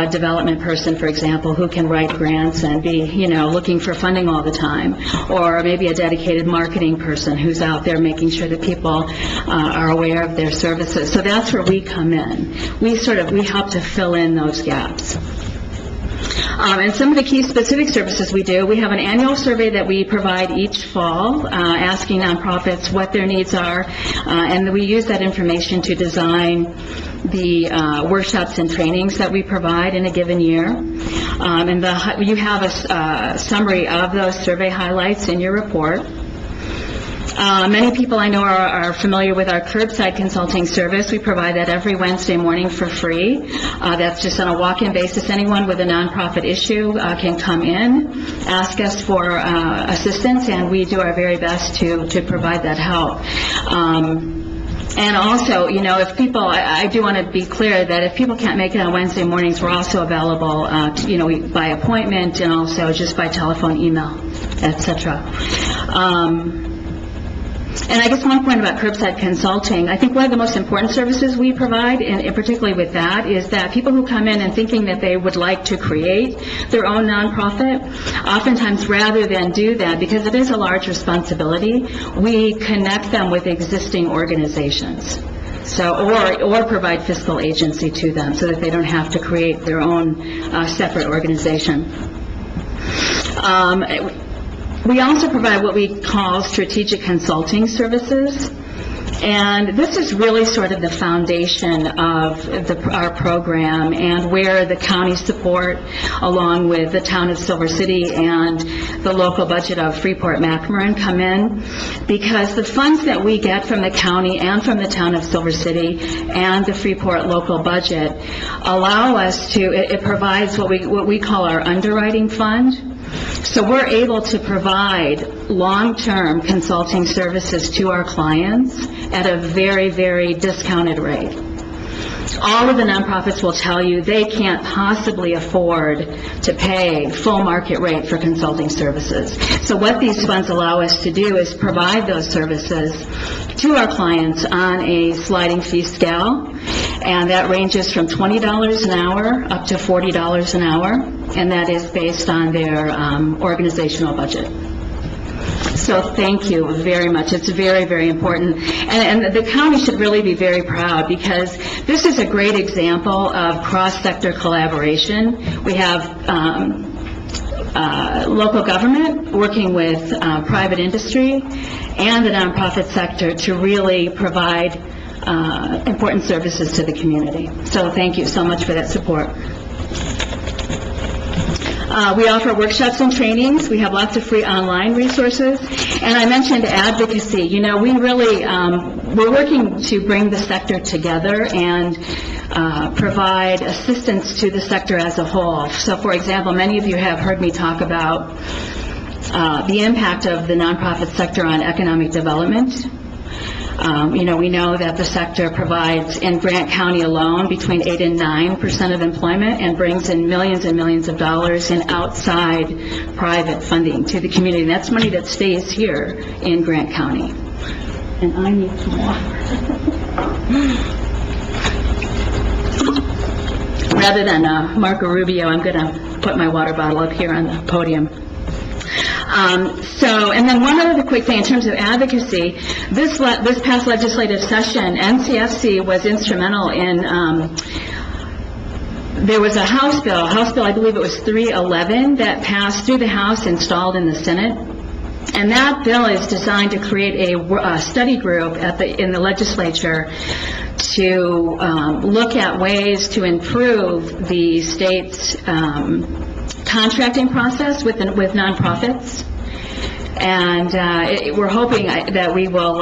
development person, for example, who can write grants and be, looking for funding all the time, or maybe a dedicated marketing person who's out there making sure that people are aware of their services. So that's where we come in. We help to fill in those gaps. And some of the key specific services we do, we have an annual survey that we provide each fall, asking nonprofits what their needs are, and we use that information to design the workshops and trainings that we provide in a given year. And you have a summary of those survey highlights in your report. Many people I know are familiar with our curbside consulting service. We provide that every Wednesday morning for free. That's just on a walk-in basis. Anyone with a nonprofit issue can come in, ask us for assistance, and we do our very best to provide that help. And also, if people, I do want to be clear that if people can't make it on Wednesday mornings, we're also available, by appointment and also just by telephone, email, etc. And I guess one point about curbside consulting, I think one of the most important services we provide, and particularly with that, is that people who come in and thinking that they would like to create their own nonprofit, oftentimes rather than do that, because it is a large responsibility, we connect them with existing organizations. Or provide fiscal agency to them so that they don't have to create their own separate organization. We also provide what we call strategic consulting services, and this is really sort of the foundation of our program, and where the county support, along with the town of Silver City and the local budget of Freeport-McMoRan, come in, because the funds that we get from the county and from the town of Silver City and the Freeport local budget allow us to, it provides what we call our underwriting fund. So we're able to provide long-term consulting services to our clients at a very, very discounted rate. All of the nonprofits will tell you they can't possibly afford to pay full market rate for consulting services. So what these funds allow us to do is provide those services to our clients on a sliding fee scale, and that ranges from $20 an hour up to $40 an hour, and that is based on their organizational budget. So thank you very much. It's very, very important. And the county should really be very proud, because this is a great example of cross-sector collaboration. We have local government working with private industry and the nonprofit sector to really provide important services to the community. So thank you so much for that support. We offer workshops and trainings. We have lots of free online resources. And I mentioned advocacy. You know, we really, we're working to bring the sector together and provide assistance to the sector as a whole. So, for example, many of you have heard me talk about the impact of the nonprofit sector on economic development. You know, we know that the sector provides, in Grant County alone, between 8 and 9% of employment and brings in millions and millions of dollars in outside private funding to the community. And that's money that stays here in Grant County. And I need some water. Rather than Marco Rubio, I'm going to put my water bottle up here on the podium. And then one other quick thing in terms of advocacy, this past legislative session, NCFC was instrumental in, there was a House bill, I believe it was 311, that passed through the House, installed in the Senate. And that bill is designed to create a study group in the legislature to look at ways to improve the state's contracting process with nonprofits, and we're hoping that we will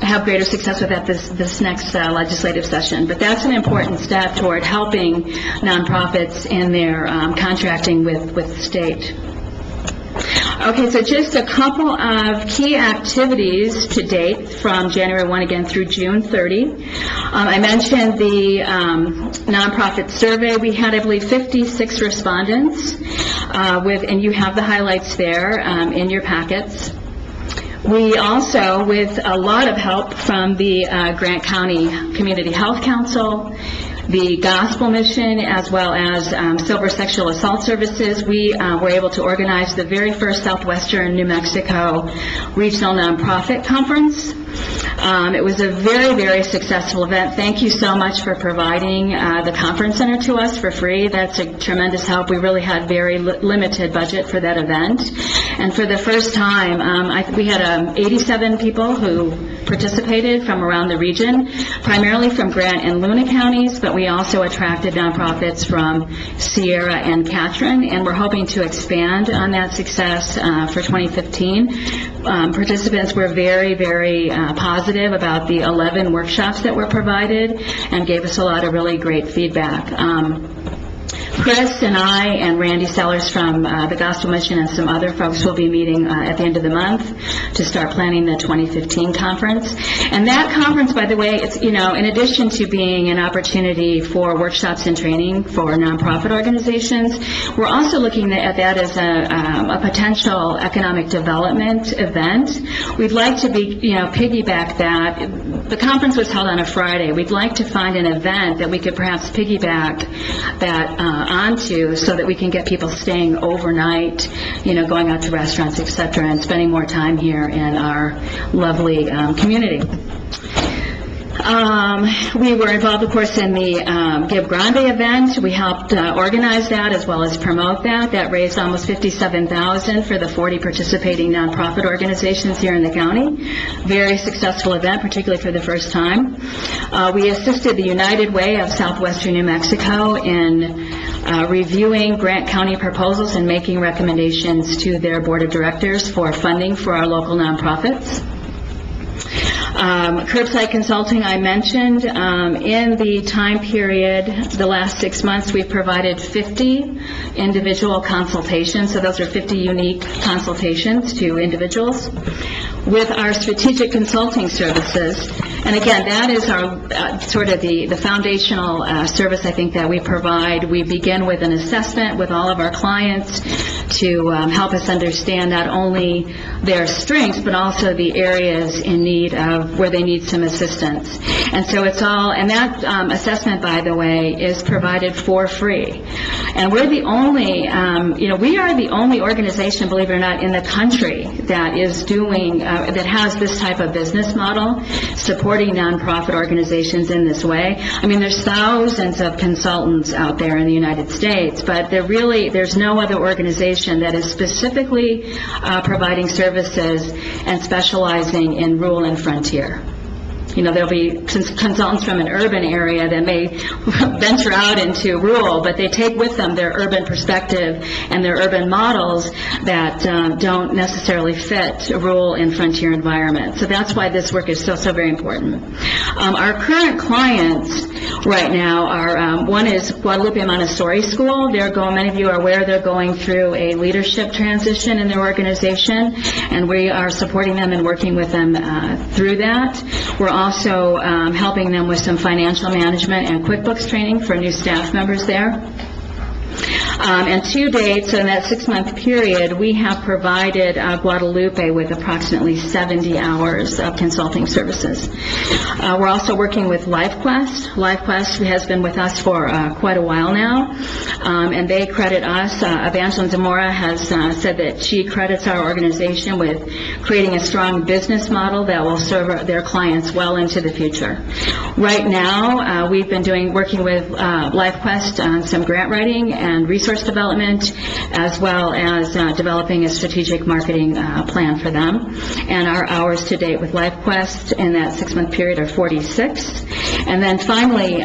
have greater success with that this next legislative session. But that's an important step toward helping nonprofits in their contracting with the state. Okay, so just a couple of key activities to date from January 1 again through June 30. I mentioned the nonprofit survey. We had, I believe, 56 respondents, and you have the highlights there in your packets. We also, with a lot of help from the Grant County Community Health Council, the Gospel Mission, as well as Silver Sexual Assault Services, we were able to organize the very first Southwestern New Mexico Regional Nonprofit Conference. It was a very, very successful event. Thank you so much for providing the conference center to us for free. That's a tremendous help. We really had very limited budget for that event. And for the first time, we had 87 people who participated from around the region, primarily from Grant and Luna counties, but we also attracted nonprofits from Sierra and Catherine, and we're hoping to expand on that success for 2015. Participants were very, very positive about the 11 workshops that were provided and gave us a lot of really great feedback. Chris and I and Randy Sellers from the Gospel Mission and some other folks will be meeting at the end of the month to start planning the 2015 conference. And that conference, by the way, it's, you know, in addition to being an opportunity for workshops and training for nonprofit organizations, we're also looking at that as a potential economic development event. We'd like to piggyback that. The conference was held on a Friday. We'd like to find an event that we could perhaps piggyback that onto, so that we can get people staying overnight, going out to restaurants, et cetera, and spending more time here in our lovely community. We were involved, of course, in the Give Grande event. We helped organize that as well as promote that. That raised almost $57,000 for the 40 participating nonprofit organizations here in the county. Very successful event, particularly for the first time. We assisted the United Way of Southwestern New Mexico in reviewing Grant County proposals and making recommendations to their board of directors for funding for our local nonprofits. Curbside consulting, I mentioned. In the time period, the last 6 months, we've provided 50 individual consultations. So those are 50 unique consultations to individuals with our strategic consulting services. And again, that is our sort of the foundational service, I think, that we provide. We begin with an assessment with all of our clients to help us understand not only their strengths, but also the areas in need of, where they need some assistance. And so it's all, and that assessment, by the way, is provided for free. And we're the only, we are the only organization, believe it or not, in the country that is doing, that has this type of business model, supporting nonprofit organizations in this way. I mean, there's thousands of consultants out there in the United States, but there's no other organization that is specifically providing services and specializing in rural and frontier. There'll be consultants from an urban area that may venture out into rural, but they take with them their urban perspective and their urban models that don't necessarily fit rural and frontier environments. So that's why this work is so very important. Our current clients right now are, one is Guadalupe Montessori School. Many of you are aware they're going through a leadership transition in their organization, and we are supporting them and working with them through that. We're also helping them with some financial management and QuickBooks training for new staff members there. And to date, so in that 6-month period, we have provided Guadalupe with approximately 70 hours of consulting services. We're also working with LifeQuest. LifeQuest has been with us for quite a while now, and they credit us. Evangeline Zamora has said that she credits our organization with creating a strong business model that will serve their clients well into the future. Right now, we've been working with LifeQuest on some grant writing and resource development, as well as developing a strategic marketing plan for them. And our hours to date with LifeQuest in that 6-month period are 46. And then finally,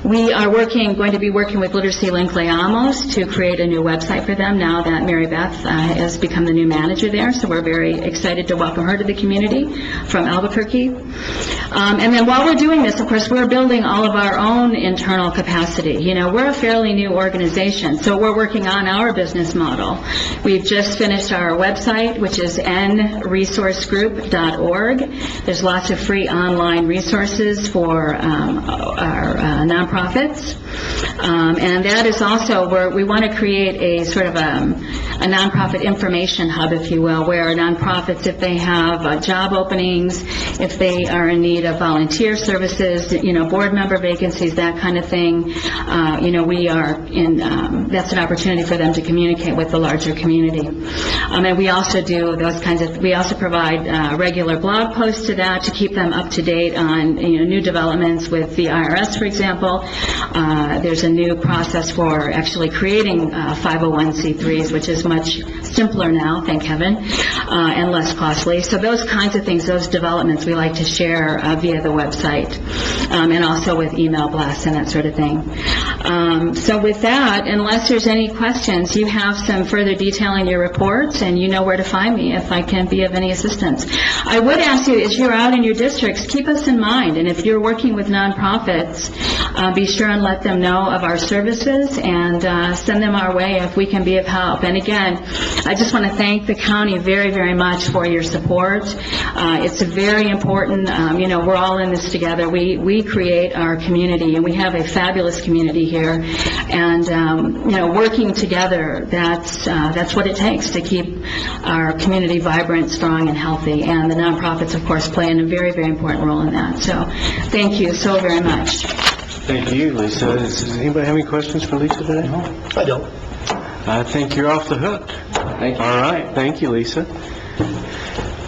we are going to be working with Literacy Link Leamos to create a new website for them now that Mary Beth has become the new manager there. So we're very excited to welcome her to the community from Albuquerque. And then while we're doing this, of course, we're building all of our own internal capacity. We're a fairly new organization, so we're working on our business model. We've just finished our website, which is nresourcegroup.org. There's lots of free online resources for our nonprofits. And that is also where we want to create a sort of a nonprofit information hub, if you will, where nonprofits, if they have job openings, if they are in need of volunteer services, board member vacancies, that kind of thing, we are in, that's an opportunity for them to communicate with the larger community. And we also do those kinds of, we also provide regular blog posts to that to keep them up to date on, new developments with the IRS, for example. There's a new process for actually creating 501c3s, which is much simpler now, thank heaven, and less costly. So those kinds of things, those developments, we like to share via the website, and also with email blasts and that sort of thing. So with that, unless there's any questions, you have some further detail in your reports, and you know where to find me if I can be of any assistance. I would ask you, as you're out in your districts, keep us in mind, and if you're working with nonprofits, be sure and let them know of our services and send them our way if we can be of help. And again, I just want to thank the county very, very much for your support. It's a very important, we're all in this together. We create our community, and we have a fabulous community here. And, working together, that's what it takes to keep our community vibrant, strong, and healthy. And the nonprofits, of course, play a very, very important role in that. So thank you so very much. Thank you, Lisa. Does anybody have any questions for Lisa today? I don't. I think you're off the hook. Thank you. All right. Thank you, Lisa.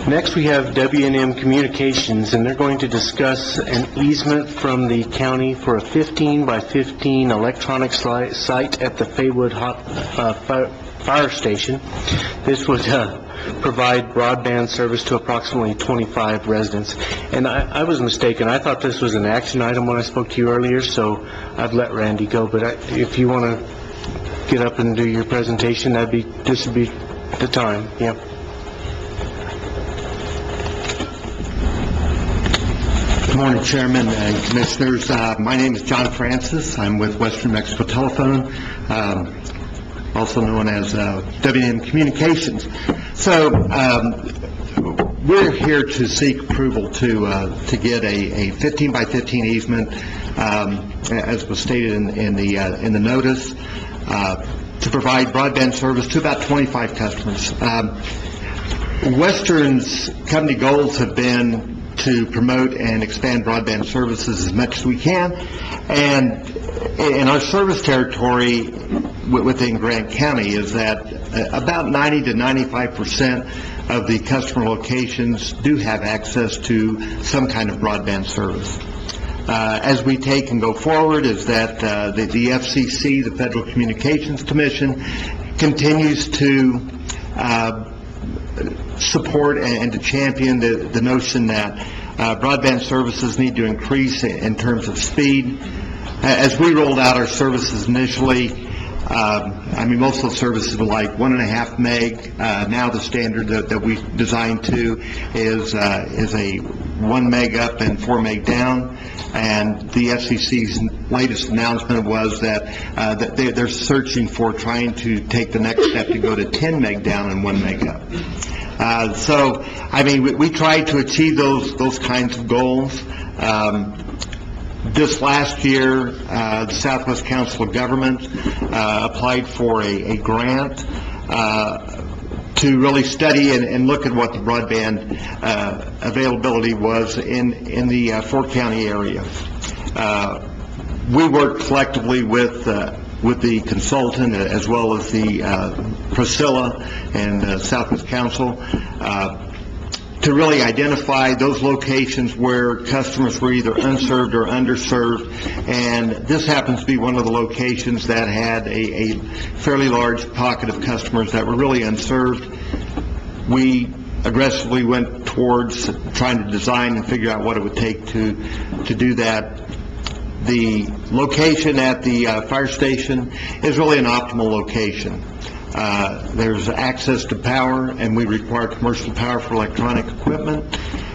Next, we have W&M Communications, and they're going to discuss an easement from the county for a 15 by 15 electronic site at the Faywood Fire Station. This would provide broadband service to approximately 25 residents. And I was mistaken. I thought this was an action item when I spoke to you earlier, so I've let Randy go. But if you want to get up and do your presentation, this would be the time. Yeah. Good morning, Chairman and Commissioners. My name is John Francis. I'm with Western Mexico Telephone, also known as W&M Communications. So we're here to seek approval to get a 15 by 15 easement, as was stated in the notice, to provide broadband service to about 25 customers. Western's company goals have been to promote and expand broadband services as much as we can, and in our service territory within Grant County is that about 90 to 95% of the customer locations do have access to some kind of broadband service. As we take and go forward is that the FCC, the Federal Communications Commission, continues to support and to champion the notion that broadband services need to increase in terms of speed. As we rolled out our services initially, most of the services were like 1.5 meg. Now the standard that we designed to is a 1 meg up and 4 meg down. And the FCC's latest announcement was that they're searching for trying to take the next step to go to 10 meg down and 1 meg up. We tried to achieve those kinds of goals. This last year, the Southwest Council of Government applied for a grant to really study and look at what the broadband availability was in the Fort County area. We worked collectively with the consultant as well as the Priscilla and Southwest Council to really identify those locations where customers were either unserved or underserved, and this happens to be one of the locations that had a fairly large pocket of customers that were really unserved. We aggressively went towards trying to design and figure out what it would take to do that. The location at the fire station is really an optimal location. There's access to power, and we require commercial power for electronic equipment.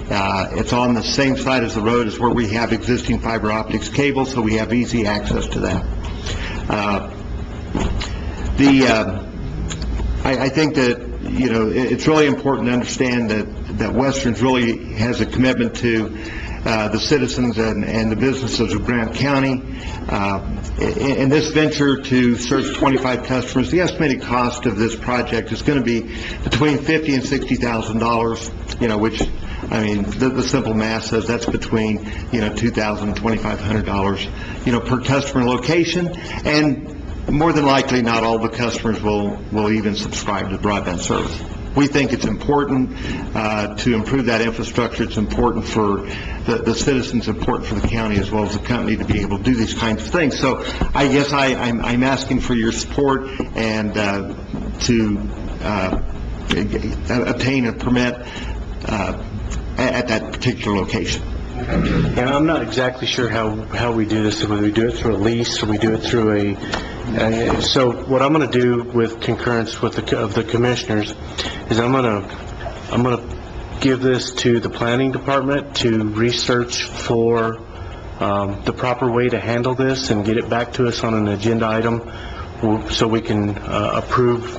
It's on the same side as the road as where we have existing fiber optics cables, so we have easy access to that. I think that, it's really important to understand that Western's really has a commitment to the citizens and the businesses of Grant County. In this venture to serve 25 customers, the estimated cost of this project is going to be between $50,000 and $60,000, which, the simple math says that's between, $2,000 and $2,500, per customer location, and more than likely not all the customers will even subscribe to broadband service. We think it's important to improve that infrastructure. It's important for the citizens, important for the county as well as the company to be able to do these kinds of things. So I guess I'm asking for your support and to obtain a permit at that particular location. And I'm not exactly sure how we do this, whether we do it through a lease or we do it through so what I'm going to do with concurrence of the commissioners is I'm going to give this to the planning department to research for the proper way to handle this and get it back to us on an agenda item so we can approve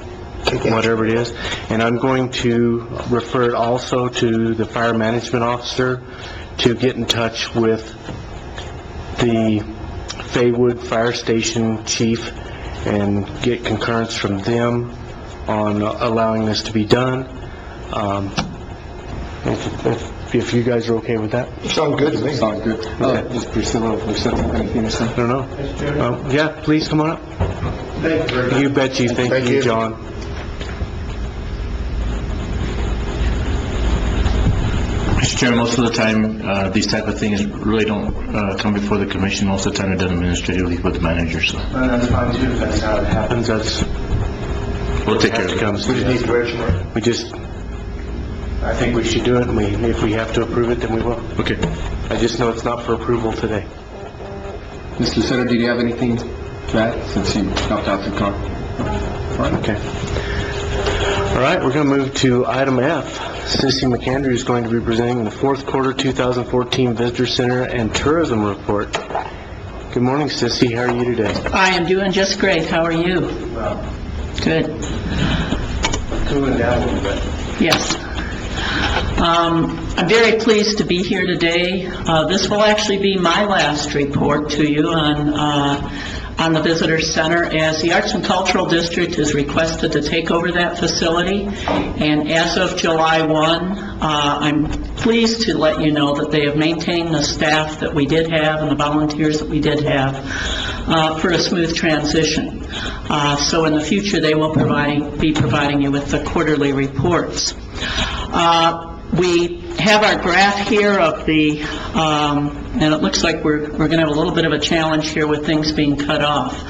whatever it is. And I'm going to refer it also to the fire management officer to get in touch with the Faywood Fire Station chief and get concurrence from them on allowing this to be done. If you guys are okay with that? Sounds good to me. Sounds good. Is Priscilla anything to say? I don't know. Yeah, please come on up. Thank you. You bet you. Thank you, John. Mr. Chair, most of the time, these type of things really don't come before the commission. Most of the time, they're done administratively with the manager, so. That's fine too. If that's how it happens, We'll take care of it. I think we should do it, and if we have to approve it, then we will. Okay. I just know it's not for approval today. Mr. Lucero, do you have anything to add since you helped out the car? All right. Okay. All right, we're going to move to item F. Sissy McAndrew is going to be presenting the fourth quarter 2014 Visitor Center and Tourism Report. Good morning, Sissy. How are you today? I am doing just great. How are you? Good. Cooling down a little bit. Yes. I'm very pleased to be here today. This will actually be my last report to you on on the Visitor Center, as the Arts and Cultural District is requested to take over that facility. And as of July 1, I'm pleased to let you know that they have maintained the staff that we did have and the volunteers that we did have for a smooth transition. So in the future, they will be providing you with the quarterly reports. We have our graph here of the, and it looks like we're going to have a little bit of a challenge here with things being cut off.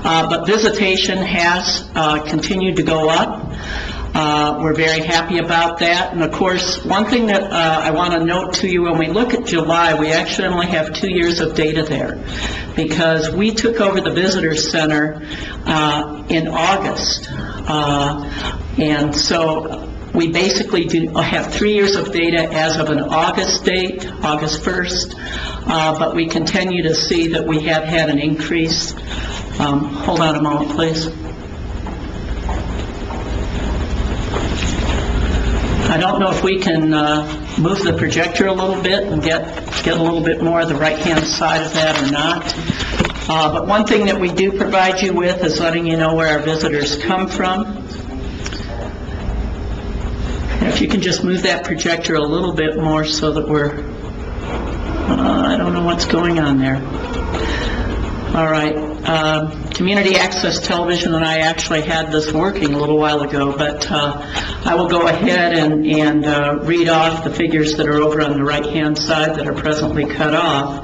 But visitation has continued to go up. We're very happy about that. And of course, one thing that I want to note to you, when we look at July, we actually only have 2 years of data there, because we took over the Visitor Center in August. And so we basically do have 3 years of data as of an August date, August 1st, but we continue to see that we have had an increase. Hold on a moment, please. I don't know if we can move the projector a little bit and get a little bit more of the right-hand side of that or not. But one thing that we do provide you with is letting you know where our visitors come from. If you can just move that projector a little bit more so that we're, I don't know what's going on there. All right. Community Access Television and I actually had this working a little while ago, but I will go ahead and read off the figures that are over on the right-hand side that are presently cut off.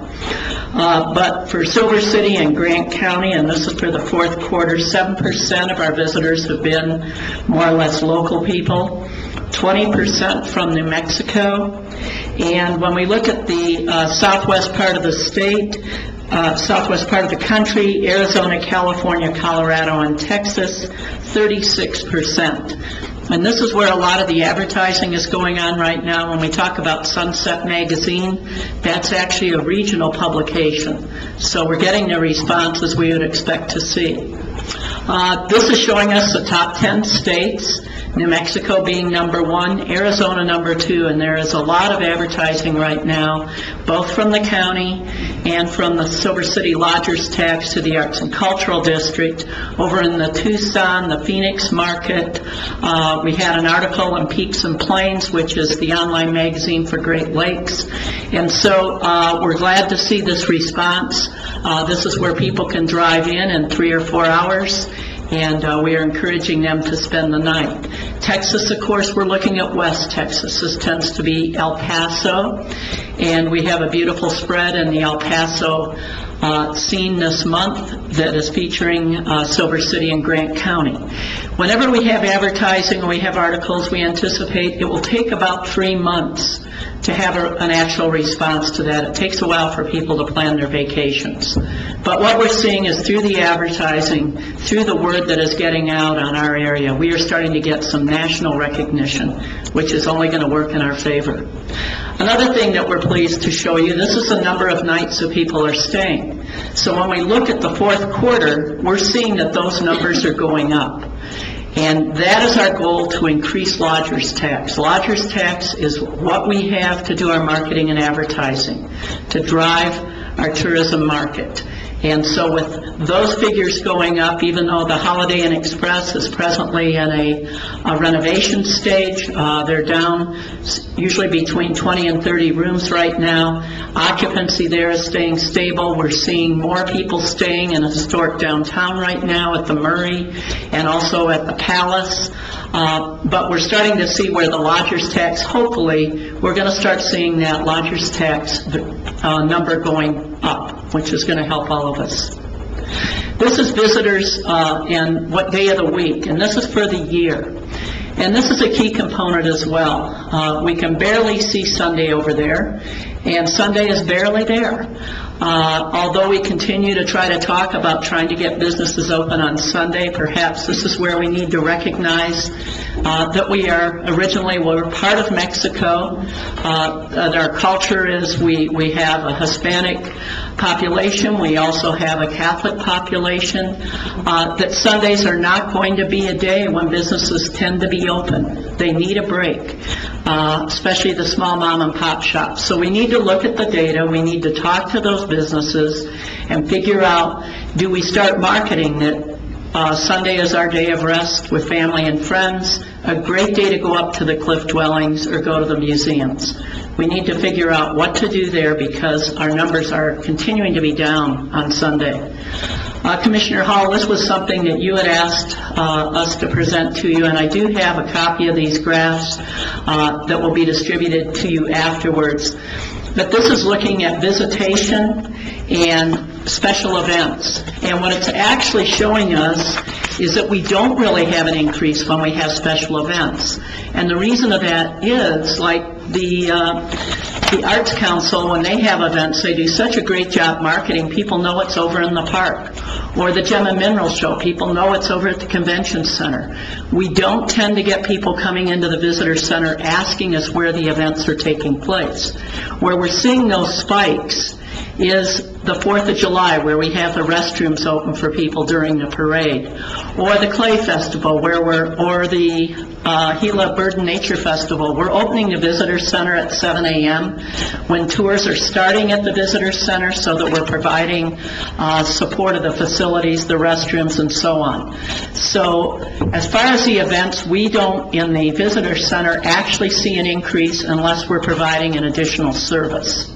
But for Silver City and Grant County, and this is for the fourth quarter, 7% of our visitors have been more or less local people, 20% from New Mexico. And when we look at the southwest part of the state, southwest part of the country, Arizona, California, Colorado, and Texas, 36%. And this is where a lot of the advertising is going on right now. When we talk about Sunset Magazine, that's actually a regional publication. So we're getting the responses we would expect to see. This is showing us the top 10 states, New Mexico being number 1, Arizona number 2, and there is a lot of advertising right now, both from the county and from the Silver City Lodgers Tax to the Arts and Cultural District. Over in the Tucson, the Phoenix market, we had an article in Peaks and Plains, which is the online magazine for Great Lakes. And so we're glad to see this response. This is where people can drive in 3 or 4 hours, and we are encouraging them to spend the night. Texas, of course, we're looking at West Texas. This tends to be El Paso, and we have a beautiful spread in the El Paso scene this month that is featuring Silver City and Grant County. Whenever we have advertising and we have articles, we anticipate it will take about 3 months to have an actual response to that. It takes a while for people to plan their vacations. But what we're seeing is through the advertising, through the word that is getting out on our area, we are starting to get some national recognition, which is only going to work in our favor. Another thing that we're pleased to show you, this is the number of nights that people are staying. So when we look at the fourth quarter, we're seeing that those numbers are going up. And that is our goal, to increase lodgers tax. Lodgers tax is what we have to do our marketing and advertising, to drive our tourism market. And so with those figures going up, even though the Holiday Inn Express is presently in a renovation stage, they're down usually between 20 and 30 rooms right now. Occupancy there is staying stable. We're seeing more people staying in historic downtown right now at the Murray and also at the Palace. But we're starting to see where the lodgers tax, hopefully, we're going to start seeing that lodgers tax number going up, which is going to help all of us. This is visitors and what day of the week, and this is for the year. And this is a key component as well. We can barely see Sunday over there, and Sunday is barely there. Although we continue to try to talk about trying to get businesses open on Sunday, perhaps this is where we need to recognize that we're part of Mexico, that our culture is we have a Hispanic population, we also have a Catholic population, that Sundays are not going to be a day when businesses tend to be open. They need a break, especially the small mom and pop shops. So we need to look at the data, we need to talk to those businesses and figure out, do we start marketing that Sunday is our day of rest with family and friends, a great day to go up to the cliff dwellings or go to the museums. We need to figure out what to do there because our numbers are continuing to be down on Sunday. Commissioner Hall, this was something that you had asked us to present to you, and I do have a copy of these graphs that will be distributed to you afterwards. But this is looking at visitation and special events. And what it's actually showing us is that we don't really have an increase when we have special events. And the reason of that is, like the Arts Council, when they have events, they do such a great job marketing. People know it's over in the park. Or the Gem and Mineral Show, people know it's over at the Convention Center. We don't tend to get people coming into the Visitor Center asking us where the events are taking place. Where we're seeing those spikes is the 4th of July, where we have the restrooms open for people during the parade, or the Clay Festival, or the Gila Bird and Nature Festival. We're opening the Visitor Center at 7 a.m. when tours are starting at the Visitor Center, so that we're providing support of the facilities, the restrooms, and so on. So as far as the events, we don't, in the Visitor Center, actually see an increase unless we're providing an additional service.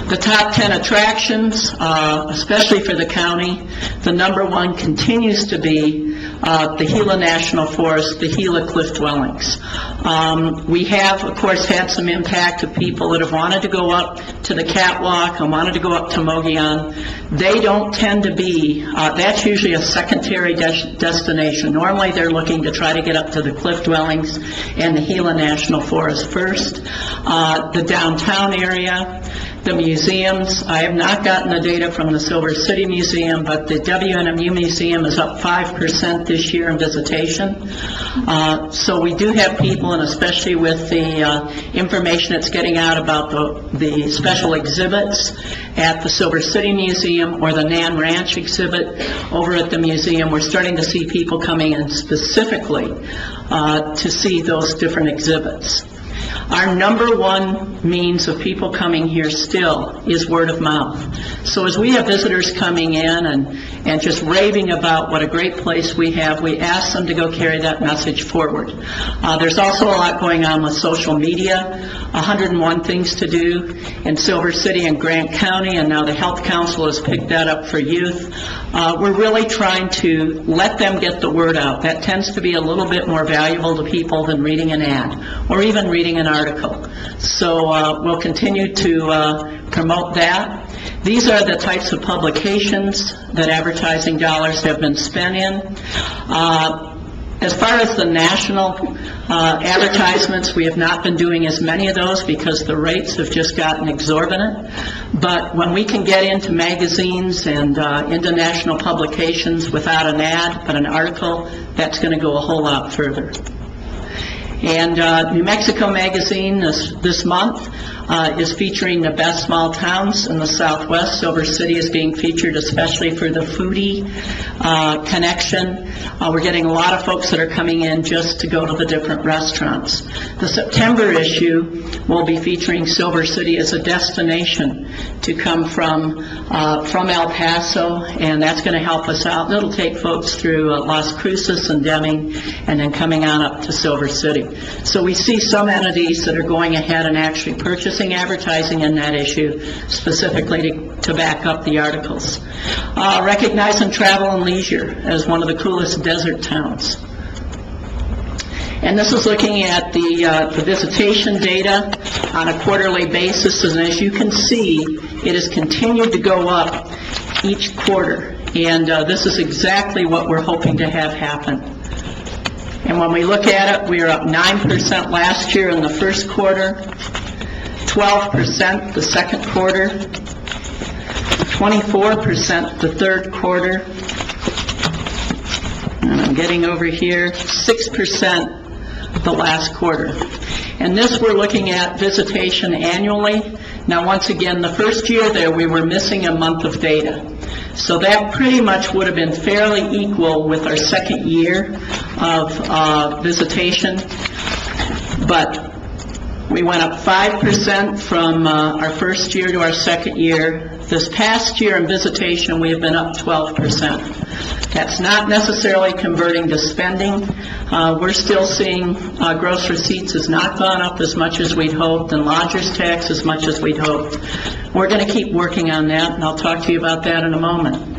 The top 10 attractions, especially for the county, the number one continues to be the Gila National Forest, the Gila Cliff Dwellings. We have, of course, had some impact of people that have wanted to go up to the catwalk and wanted to go up to Mogollon. They don't tend to be, that's usually a secondary destination. Normally, they're looking to try to get up to the Cliff Dwellings and the Gila National Forest first. The downtown area, the museums. I have not gotten the data from the Silver City Museum, but the WNMU Museum is up 5% this year in visitation. So we do have people, and especially with the information that's getting out about the special exhibits at the Silver City Museum or the Nan Ranch exhibit over at the museum, we're starting to see people coming in specifically to see those different exhibits. Our number one means of people coming here still is word of mouth. So as we have visitors coming in and just raving about what a great place we have, we ask them to go carry that message forward. There's also a lot going on with social media, 101 things to do in Silver City and Grant County, and now the Health Council has picked that up for youth. We're really trying to let them get the word out. That tends to be a little bit more valuable to people than reading an ad or even reading an article. So we'll continue to promote that. These are the types of publications that advertising dollars have been spent in. As far as the national advertisements, we have not been doing as many of those because the rates have just gotten exorbitant. But when we can get into magazines and into national publications without an ad but an article, that's going to go a whole lot further. And New Mexico Magazine this month is featuring the best small towns in the Southwest. Silver City is being featured especially for the foodie connection. We're getting a lot of folks that are coming in just to go to the different restaurants. The September issue will be featuring Silver City as a destination to come from El Paso, and that's going to help us out. It'll take folks through Las Cruces and Deming, and then coming on up to Silver City. So we see some entities that are going ahead and actually purchasing advertising in that issue, specifically to back up the articles. Recognizing Travel and Leisure as one of the coolest desert towns. And this is looking at the visitation data on a quarterly basis, and as you can see, it has continued to go up each quarter, and this is exactly what we're hoping to have happen. And when we look at it, we are up 9% last year in the first quarter, 12% the second quarter, 24% the third quarter, and I'm I'm getting over here, 6% the last quarter. And this, we're looking at visitation annually. Now, once again, the first year there, we were missing a month of data. So that pretty much would have been fairly equal with our second year of visitation. But we went up 5% from our first year to our second year. This past year in visitation, we have been up 12%. That's not necessarily converting to spending. We're still seeing gross receipts has not gone up as much as we'd hoped, and lodger's tax as much as we'd hoped. We're going to keep working on that, and I'll talk to you about that in a moment.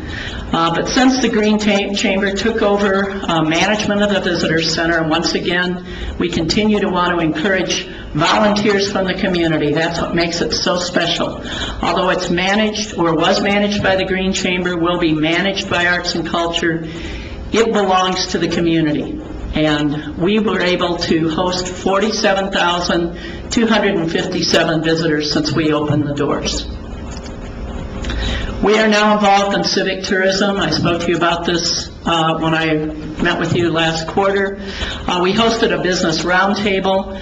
But since the Green Chamber took over management of the Visitor Center, and once again, we continue to want to encourage volunteers from the community. That's what makes it so special. Although it's managed, or was managed by the Green Chamber, will be managed by Arts and Culture, it belongs to the community. And we were able to host 47,257 visitors since we opened the doors. We are now involved in civic tourism. I spoke to you about this when I met with you last quarter. We hosted a business roundtable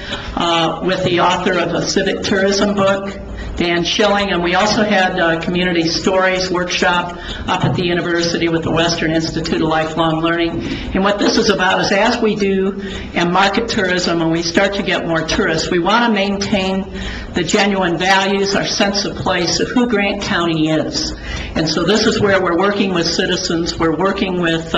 with the author of a civic tourism book, Dan Schilling, and we also had a community stories workshop up at the university with the Western Institute of Lifelong Learning. And what this is about is, as we do and market tourism and we start to get more tourists, we want to maintain the genuine values, our sense of place of who Grant County is. And so this is where we're working with citizens, we're working with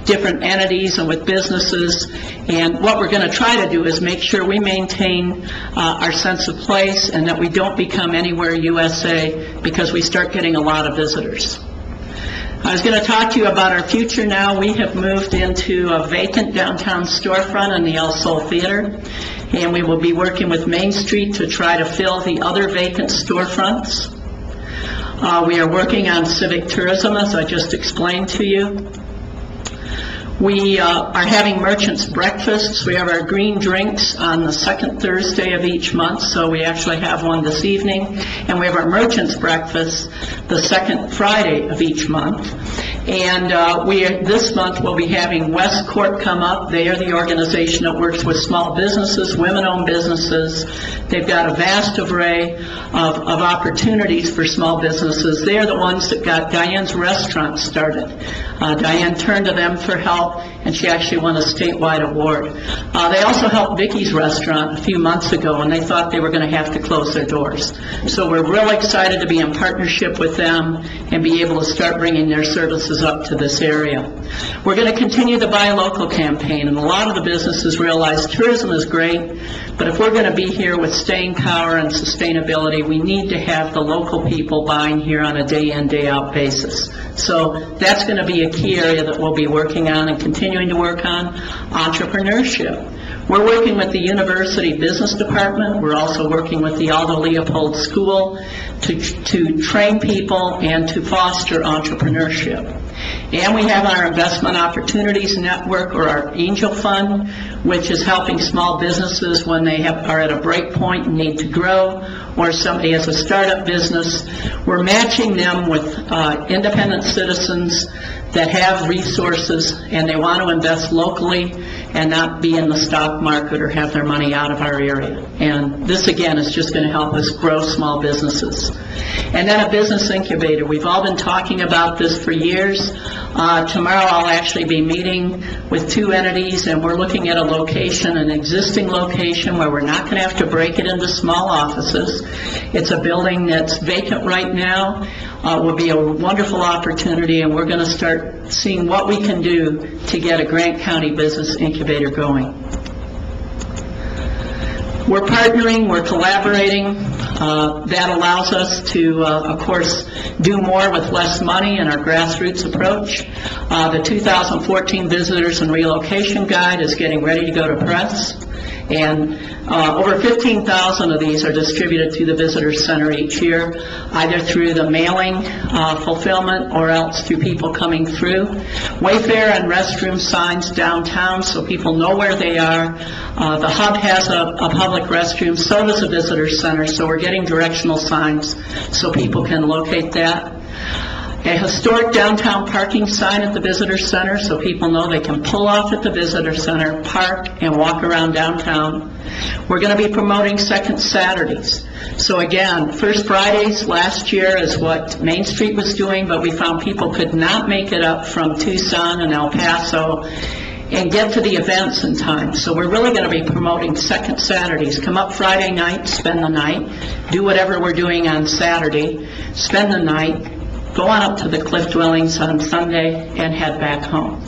different entities and with businesses, and what we're going to try to do is make sure we maintain our sense of place and that we don't become anywhere USA because we start getting a lot of visitors. I was going to talk to you about our future now. We have moved into a vacant downtown storefront in the El Sol Theater, and we will be working with Main Street to try to fill the other vacant storefronts. We are working on civic tourism, as I just explained to you. We are having merchants' breakfasts. We have our green drinks on the second Thursday of each month, so we actually have one this evening. And we have our merchants' breakfast the second Friday of each month. And this month we'll be having West Court come up. They are the organization that works with small businesses, women-owned businesses. They've got a vast array of opportunities for small businesses. They are the ones that got Diane's Restaurant started. Diane turned to them for help, and she actually won a statewide award. They also helped Vicky's Restaurant a few months ago, and they thought they were going to have to close their doors. So we're real excited to be in partnership with them and be able to start bringing their services up to this area. We're going to continue the Buy Local campaign, and a lot of the businesses realize tourism is great, but if we're going to be here with staying power and sustainability, we need to have the local people buying here on a day-in, day-out basis. So that's going to be a key area that we'll be working on and continuing to work on. Entrepreneurship. We're working with the University Business Department. We're also working with the Aldo Leopold School to train people and to foster entrepreneurship. And we have our Investment Opportunities Network, or our Angel Fund, which is helping small businesses when they are at a break point and need to grow, or somebody has a startup business. We're matching them with independent citizens that have resources and they want to invest locally and not be in the stock market or have their money out of our area. And this, again, is just going to help us grow small businesses. And then a business incubator. We've all been talking about this for years. Tomorrow I'll actually be meeting with two entities, and we're looking at a location, an existing location where we're not going to have to break it into small offices. It's a building that's vacant right now. Will be a wonderful opportunity, and we're going to start seeing what we can do to get a Grant County business incubator going. We're partnering, we're collaborating. That allows us to, of course, do more with less money in our grassroots approach. The 2014 Visitors and Relocation Guide is getting ready to go to press. And over 15,000 of these are distributed through the Visitor Center each year, either through the mailing fulfillment or else through people coming through. Wayfair and restroom signs downtown so people know where they are. The hub has a public restroom, so does the Visitor Center, so we're getting directional signs so people can locate that. a historic downtown parking sign at the visitor center so people know they can pull off at the visitor center, park, and walk around downtown. We're going to be promoting second Saturdays. So again, First Fridays last year is what Main Street was doing, but we found people could not make it up from Tucson and El Paso and get to the events in time. So we're really going to be promoting second Saturdays. Come up Friday night, spend the night, do whatever we're doing on Saturday, spend the night, go on up to the Cliff Dwellings on Sunday, and head back home.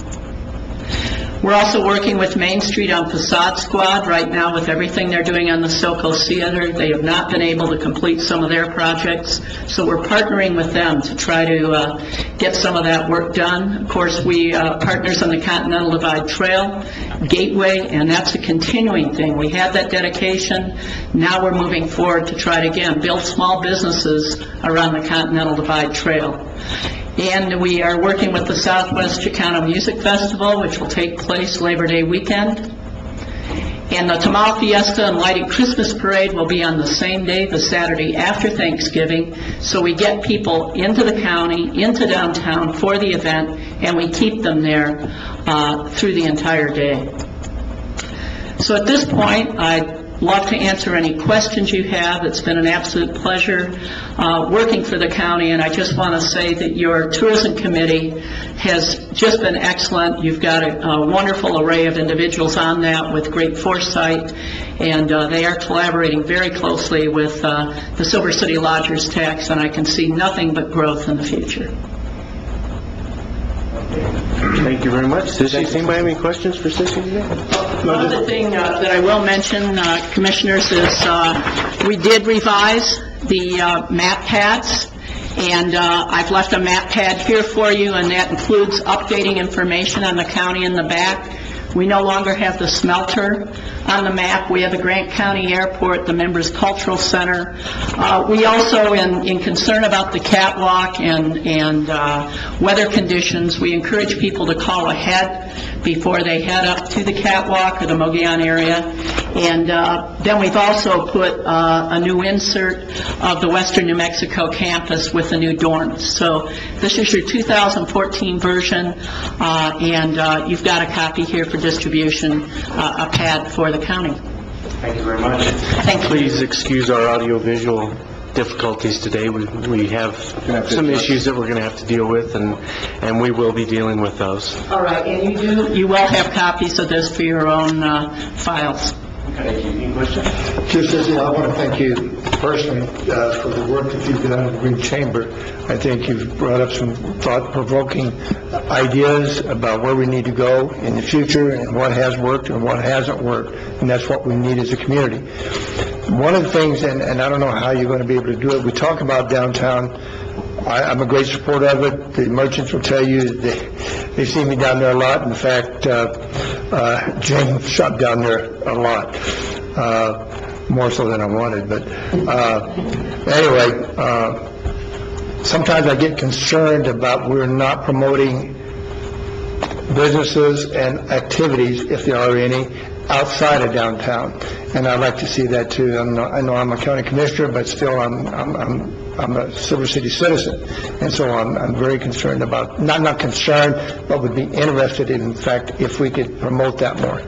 We're also working with Main Street on Facade Squad right now with everything they're doing on the Silco Theater. They have not been able to complete some of their projects, so we're partnering with them to try to get some of that work done. Of course, we partners on the Continental Divide Trail, Gateway, and that's a continuing thing. We had that dedication. Now we're moving forward to try to, again, build small businesses around the Continental Divide Trail. And we are working with the Southwest Chicano Music Festival, which will take place Labor Day weekend. And the Tamal Fiesta and Lighted Christmas Parade will be on the same day, the Saturday after Thanksgiving. So we get people into the county, into downtown for the event, and we keep them there through the entire day. So at this point, I'd love to answer any questions you have. It's been an absolute pleasure working for the county, and I just want to say that your tourism committee has just been excellent. You've got a wonderful array of individuals on that with great foresight, and they are collaborating very closely with the Silver City Lodgers Tax, and I can see nothing but growth in the future. Thank you very much. Sissy, does anybody have any questions for Sissy today? One other thing that I will mention, Commissioners, is we did revise the map pads, and I've left a map pad here for you, and that includes updating information on the county in the back. We no longer have the smelter on the map. We have the Grant County Airport, the Members Cultural Center. We also, in concern about the catwalk and weather conditions, we encourage people to call ahead before they head up to the catwalk or the Mogollon area. And then we've also put a new insert of the Western New Mexico campus with the new dorms. So this is your 2014 version, and you've got a copy here for distribution, a pad for the county. Thank you very much. Thank you. Please excuse our audio-visual difficulties today. We have some issues that we're going to have to deal with, and we will be dealing with those. All right, and you will have copies of this for your own files. Thank you. Any questions? Just as I want to thank you personally for the work that you've done in the Green Chamber. I think you've brought up some thought-provoking ideas about where we need to go in the future and what has worked and what hasn't worked, and that's what we need as a community. One of the things, and I don't know how you're going to be able to do it, we talk about downtown. I'm a great supporter of it. The merchants will tell you they see me down there a lot. In fact, Jane shop down there a lot, more so than I wanted. But anyway, sometimes I get concerned about we're not promoting businesses and activities, if there are any, outside of downtown. And I'd like to see that too. I know I'm a county commissioner, but still I'm a Silver City citizen, and so I'm very concerned about, not concerned, but would be interested in fact, if we could promote that more.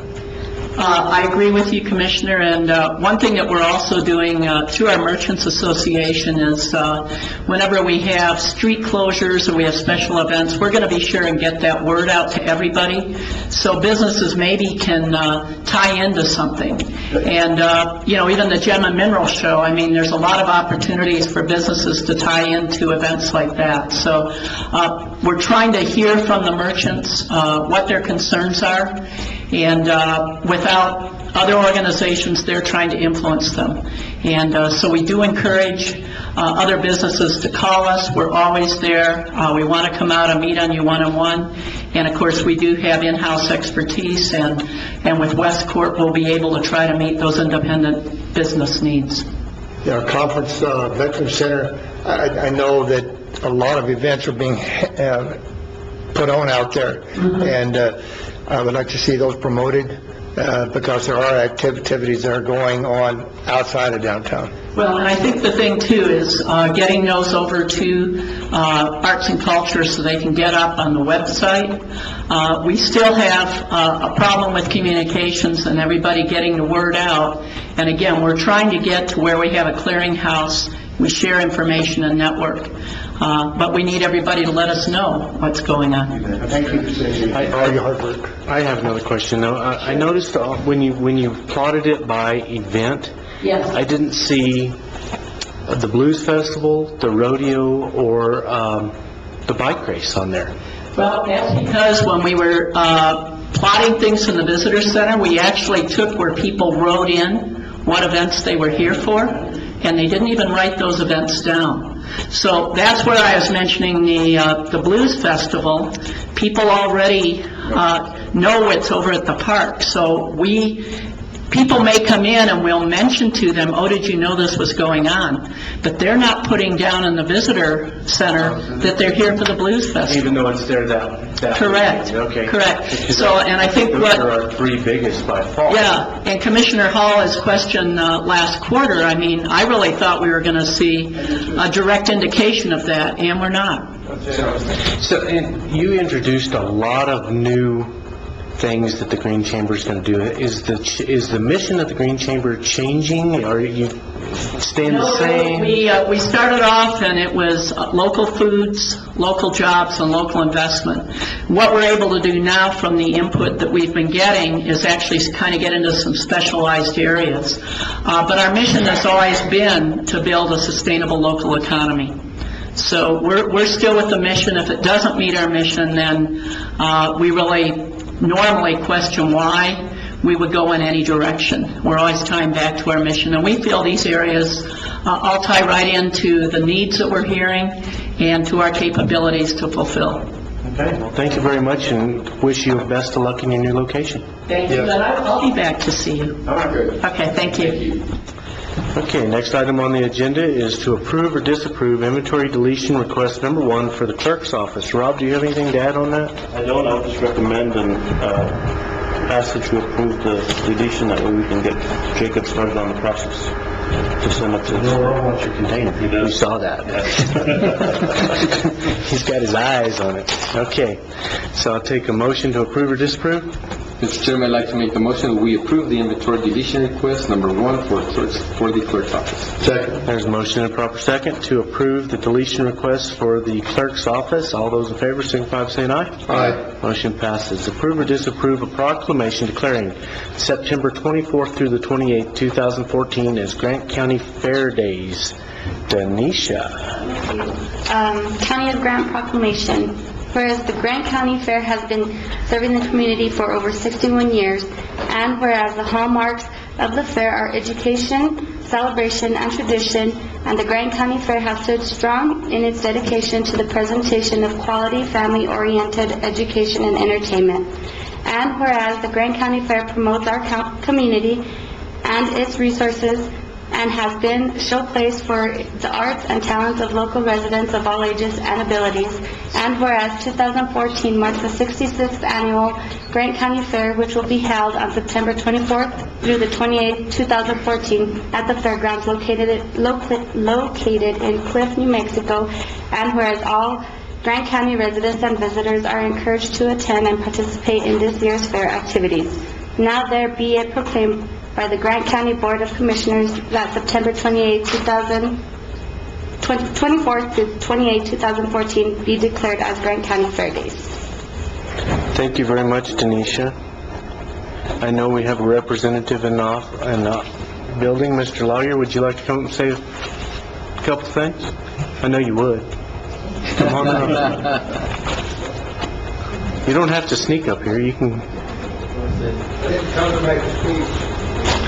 I agree with you, Commissioner, and one thing that we're also doing through our Merchants Association is whenever we have street closures or we have special events, we're going to be sure and get that word out to everybody so businesses maybe can tie into something. And, even the Gem and Mineral Show, I mean, there's a lot of opportunities for businesses to tie into events like that. So we're trying to hear from the merchants what their concerns are, and without other organizations, they're trying to influence them. And so we do encourage other businesses to call us. We're always there. We want to come out and meet on you one-on-one. And of course, we do have in-house expertise, and with Westcorp, we'll be able to try to meet those independent business needs. Yeah, our conference veteran center, I know that a lot of events are being put on out there, and I would like to see those promoted. because there are activities that are going on outside of downtown. Well, and I think the thing too is getting those over to Arts and Culture so they can get up on the website. We still have a problem with communications and everybody getting the word out. And again, we're trying to get to where we have a clearinghouse, we share information and network. But we need everybody to let us know what's going on. Thank you for all your hard work. I have another question, though. I noticed when you plotted it by event, Yes. I didn't see the Blues Festival, the rodeo, or the bike race on there. Well, that's because when we were plotting things in the visitor center, we actually took where people wrote in what events they were here for, and they didn't even write those events down. So that's where I was mentioning the Blues Festival. People already know it's over at the park, so people may come in and we'll mention to them, oh, did you know this was going on? But they're not putting down in the visitor center that they're here for the Blues Festival. Even though it's there that Correct. Okay. Correct. So, and I think Those are our three biggest by far. Yeah, and Commissioner Hall's question last quarter, I mean, I really thought we were going to see a direct indication of that, and we're not. So, and you introduced a lot of new things that the Green Chamber is going to do. Is the mission of the Green Chamber changing? Or are you staying the same? We started off, and it was local foods, local jobs, and local investment. What we're able to do now from the input that we've been getting is actually kind of get into some specialized areas. But our mission has always been to build a sustainable local economy. So we're still with the mission. If it doesn't meet our mission, then we really normally question why we would go in any direction. We're always tying back to our mission, and we feel these areas all tie right into the needs that we're hearing and to our capabilities to fulfill. Okay, well, thank you very much, and wish you the best of luck in your new location. Thank you, but I'll be back to see you. All right, good. Okay, thank you. Okay, next item on the agenda is to approve or disapprove inventory deletion request number 1 for the clerk's office. Rob, do you have anything to add on that? I don't, I'll just recommend and ask that you approve the deletion, that way we can get Jacob started on the process to send up to... I want your container. We saw that. He's got his eyes on it. Okay, so I'll take a motion to approve or disapprove. Mr. Chairman, I'd like to make the motion that we approve the inventory deletion request number 1 for the clerk's office. Second. There's a motion and a proper second to approve the deletion request for the clerk's office. All those in favor signify by saying aye. Aye. Motion passes. Approve or disapprove a proclamation declaring September 24th through the 28th, 2014 as Grant County Fair Days. Denisha. County of Grant proclamation. Whereas the Grant County Fair has been serving the community for over 61 years, and whereas the hallmarks of the fair are education, celebration, and tradition, and the Grant County Fair has stood strong in its dedication to the presentation of quality, family-oriented education and entertainment. And whereas the Grant County Fair promotes our community and its resources, and has been showplace for the arts and talents of local residents of all ages and abilities. And whereas 2014 marks the 66th annual Grant County Fair, which will be held on September 24th through the 28th, 2014 at the fairgrounds located in Cliff, New Mexico. And whereas all Grant County residents and visitors are encouraged to attend and participate in this year's fair activities. Now there be it proclaimed by the Grant County Board of Commissioners that September 24th to 28, 2014 be declared as Grant County Fair Days. Thank you very much, Denisha. I know we have a representative in the building. Mr. Lawyer, would you like to come and say a couple things? I know you would. Come on up. You don't have to sneak up here. You can...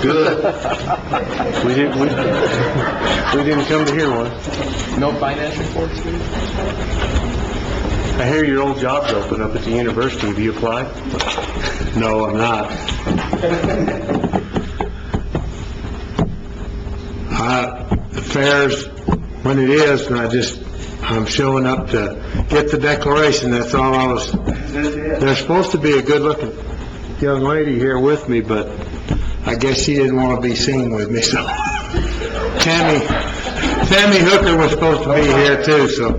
Good. We didn't come to hear one. No finance reports, please? I hear your old job's open up at the university. Have you applied? No, I'm not. The fair's when it is, and I'm showing up to get the declaration. That's all I was. They're supposed to be a good-looking young lady here with me, but I guess she didn't want to be seen with me, so. Tammy Hooker was supposed to be here too, so.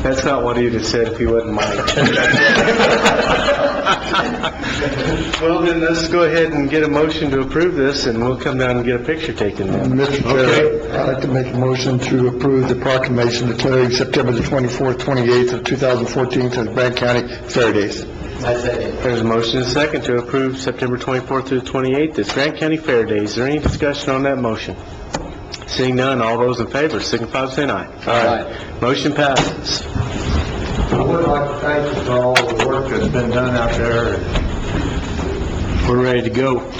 That's not what he'd have said if he wasn't mine. Well, then let's go ahead and get a motion to approve this, and we'll come down and get a picture taken then. Mr. Chair, I'd like to make a motion to approve the proclamation declaring September the 24th, 28th of 2014 as Grant County Fair Days. There's a motion and a second to approve September 24th through the 28th as Grant County Fair Days. Is there any discussion on that motion? Seeing none, all those in favor signify by saying aye. Aye. Motion passes. I would like to thank you for all the work that's been done out there. We're ready to go.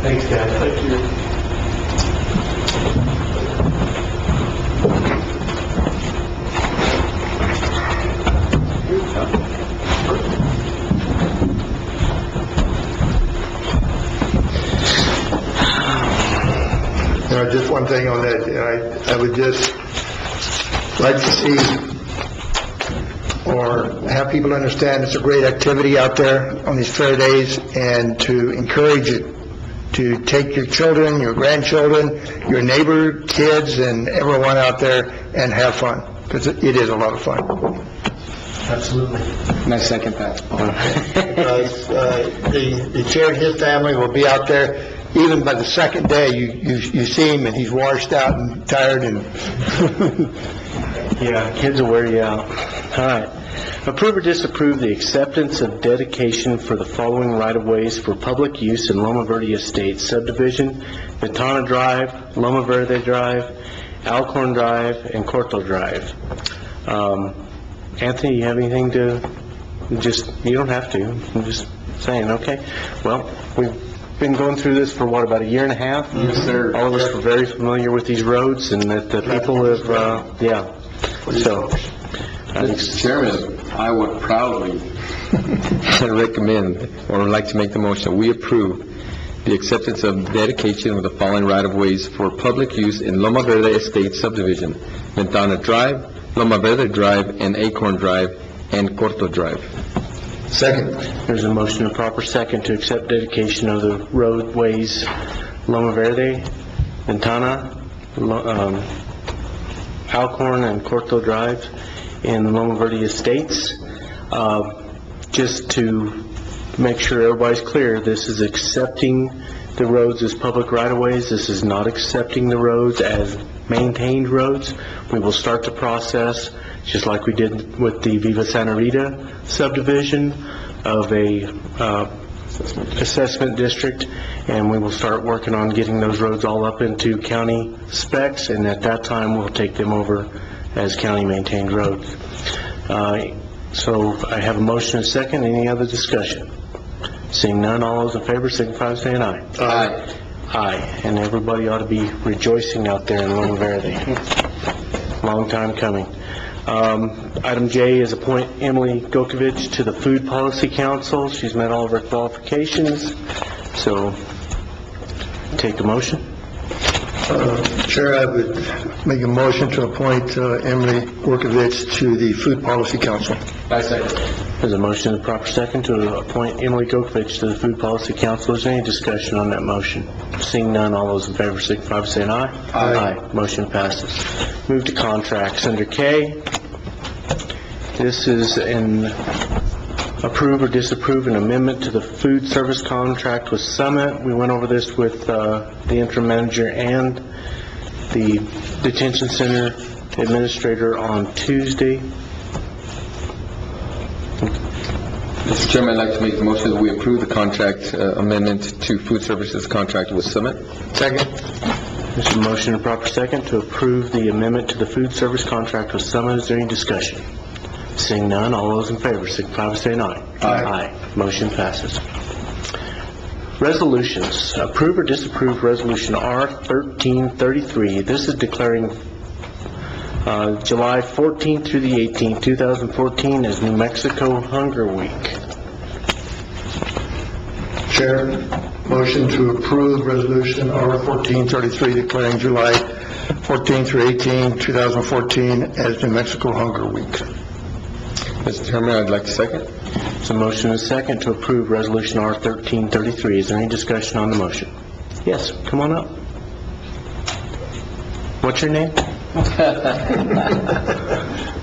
Thanks, Dad. Thank you. Just one thing on that, I would just like to see or have people understand it's a great activity out there on these fair days, and to encourage it, to take your children, your grandchildren, your neighbor kids, and everyone out there and have fun, because it is a lot of fun. Absolutely. And I second that. The chair and his family will be out there. Even by the second day, you see him and he's washed out and tired and... Yeah, kids will wear you out. All right. Approve or disapprove the acceptance of dedication for the following right-of-ways for public use in Loma Verde Estates subdivision: Ventana Drive, Loma Verde Drive, Alcorn Drive, and Corto Drive. Anthony, you have anything to... you don't have to. I'm just saying, okay. Well, we've been going through this for, about a year and a half? Yes, sir. All of us are very familiar with these roads, and that the people have, so... Mr. Chairman, I would proudly recommend, or would like to make the motion, we approve the acceptance of dedication of the following right-of-ways for public use in Loma Verde Estates subdivision: Ventana Drive, Loma Verde Drive, and Acorn Drive, and Corto Drive. Second. There's a motion and proper second to accept dedication of the roadways Loma Verde, Ventana, Alcorn, and Corto Drive in Loma Verde Estates. Just to make sure everybody's clear, this is accepting the roads as public right-of-ways. This is not accepting the roads as maintained roads. We will start the process just like we did with the Viva Santa Rita subdivision of a assessment district, and we will start working on getting those roads all up into county specs, and at that time we'll take them over as county maintained roads. So I have a motion and a second. Any other discussion? Seeing none, all those in favor signify by saying aye. Aye. Aye. And everybody ought to be rejoicing out there in Loma Verde. Long time coming. Item J is appoint Emily Gokovich to the Food Policy Council. She's met all of her qualifications. So, take a motion. Chair, I would make a motion to appoint Emily Gokovich to the Food Policy Council. I second. There's a motion and a proper second to appoint Emily Gokovich to the Food Policy Council. Is there any discussion on that motion? Seeing none, all those in favor signify by saying aye. Aye. Motion passes. Move to contracts. Under K, this is an approve or disapprove an amendment to the food service contract with Summit. We went over this with the interim manager and the detention center administrator on Tuesday. Mr. Chairman, I'd like to make the motion that we approve the contract amendment to food services contract with Summit. Second. There's a motion and proper second to approve the amendment to the food service contract with Summit. Is there any discussion? Seeing none, all those in favor, signify by saying aye. Aye. Motion passes. Resolutions. Approve or disapprove Resolution R-1333. This is declaring July 14th through the 18th, 2014 as New Mexico Hunger Week. Chair, motion to approve Resolution R-1433 declaring July 14 through 18, 2014 as New Mexico Hunger Week. Mr. Chairman, I'd like to second. There's a motion and a second to approve Resolution R-1333. Is there any discussion on the motion? Yes, come on up. What's your name?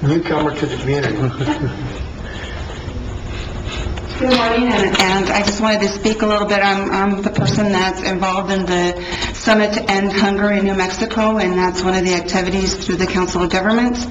Newcomer to the community. Good morning, and I just wanted to speak a little bit. I'm the person that's involved in the Summit to End Hunger in New Mexico, and that's one of the activities through the Council of Governments.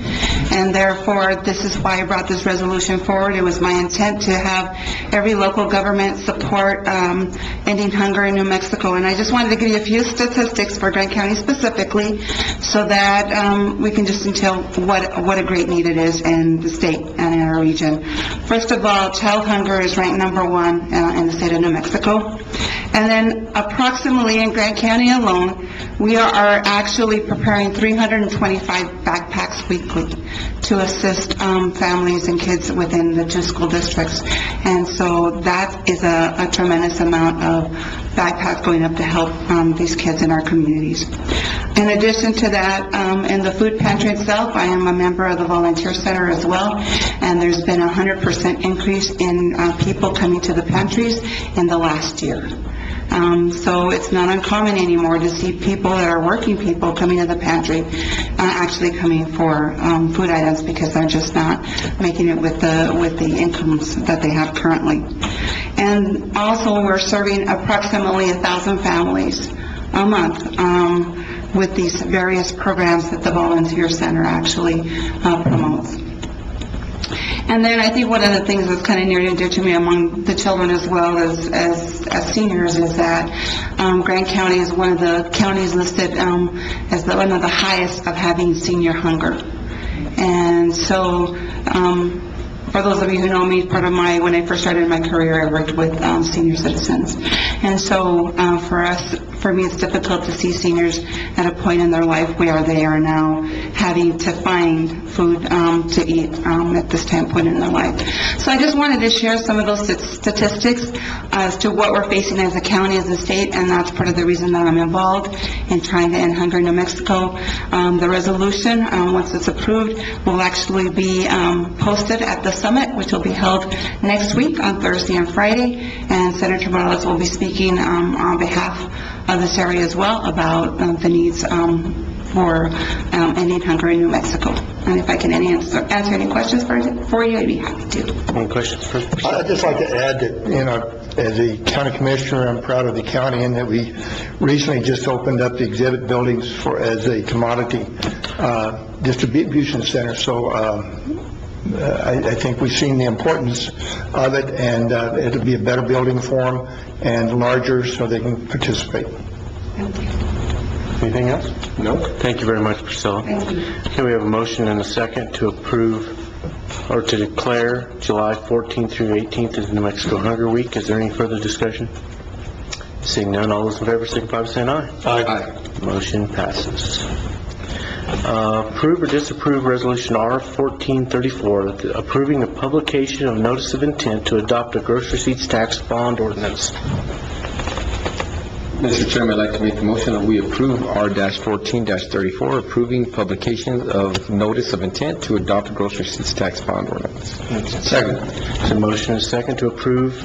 And therefore, this is why I brought this resolution forward. It was my intent to have every local government support ending hunger in New Mexico. And I just wanted to give you a few statistics for Grant County specifically, so that we can just entail what a great need it is in the state and in our region. First of all, child hunger is ranked number 1 in the state of New Mexico. And then approximately in Grant County alone, we are actually preparing 325 backpacks weekly to assist families and kids within the 2 school districts. And so that is a tremendous amount of backpacks going up to help these kids in our communities. In addition to that, in the food pantry itself, I am a member of the volunteer center as well, and there's been a 100% increase in people coming to the pantries in the last year. So it's not uncommon anymore to see people that are working people coming to the pantry, actually coming for food items because they're just not making it with the incomes that they have currently. And also, we're serving approximately 1,000 families a month with these various programs that the volunteer center actually promotes. And then I think one of the things that's kind of near and dear to me among the children as well as seniors is that Grant County is one of the counties listed as one of the highest of having senior hunger. And so for those of you who know me, when I first started my career, I worked with senior citizens. And so for me, it's difficult to see seniors at a point in their life where they are now having to find food to eat at this point in their life. So I just wanted to share some of those statistics as to what we're facing as a county, as a state, and that's part of the reason that I'm involved in trying to end hunger in New Mexico. The resolution, once it's approved, will actually be posted at the summit, which will be held next week on Thursday and Friday, and Senator Morales will be speaking on behalf of this area as well about the needs for ending hunger in New Mexico. And if I can answer any questions for you, I'd be happy to. Any questions for? I'd just like to add that, as a county commissioner, I'm proud of the county in that we recently just opened up the exhibit buildings as a commodity distribution center. So I think we've seen the importance of it, and it'll be a better building for them and larger so they can participate. Anything else? No. Thank you very much, Priscilla. Thank you. Okay, we have a motion and a second to approve or to declare July 14th through 18th as New Mexico Hunger Week. Is there any further discussion? Seeing none, all those in favor signify by saying aye. Aye. Motion passes. Approve or disapprove Resolution R-1434, approving the publication of notice of intent to adopt a gross receipts tax bond ordinance. Mr. Chairman, I'd like to make the motion that we approve R-14-34, approving publication of notice of intent to adopt a gross receipts tax bond ordinance. Second. There's a motion and a second to approve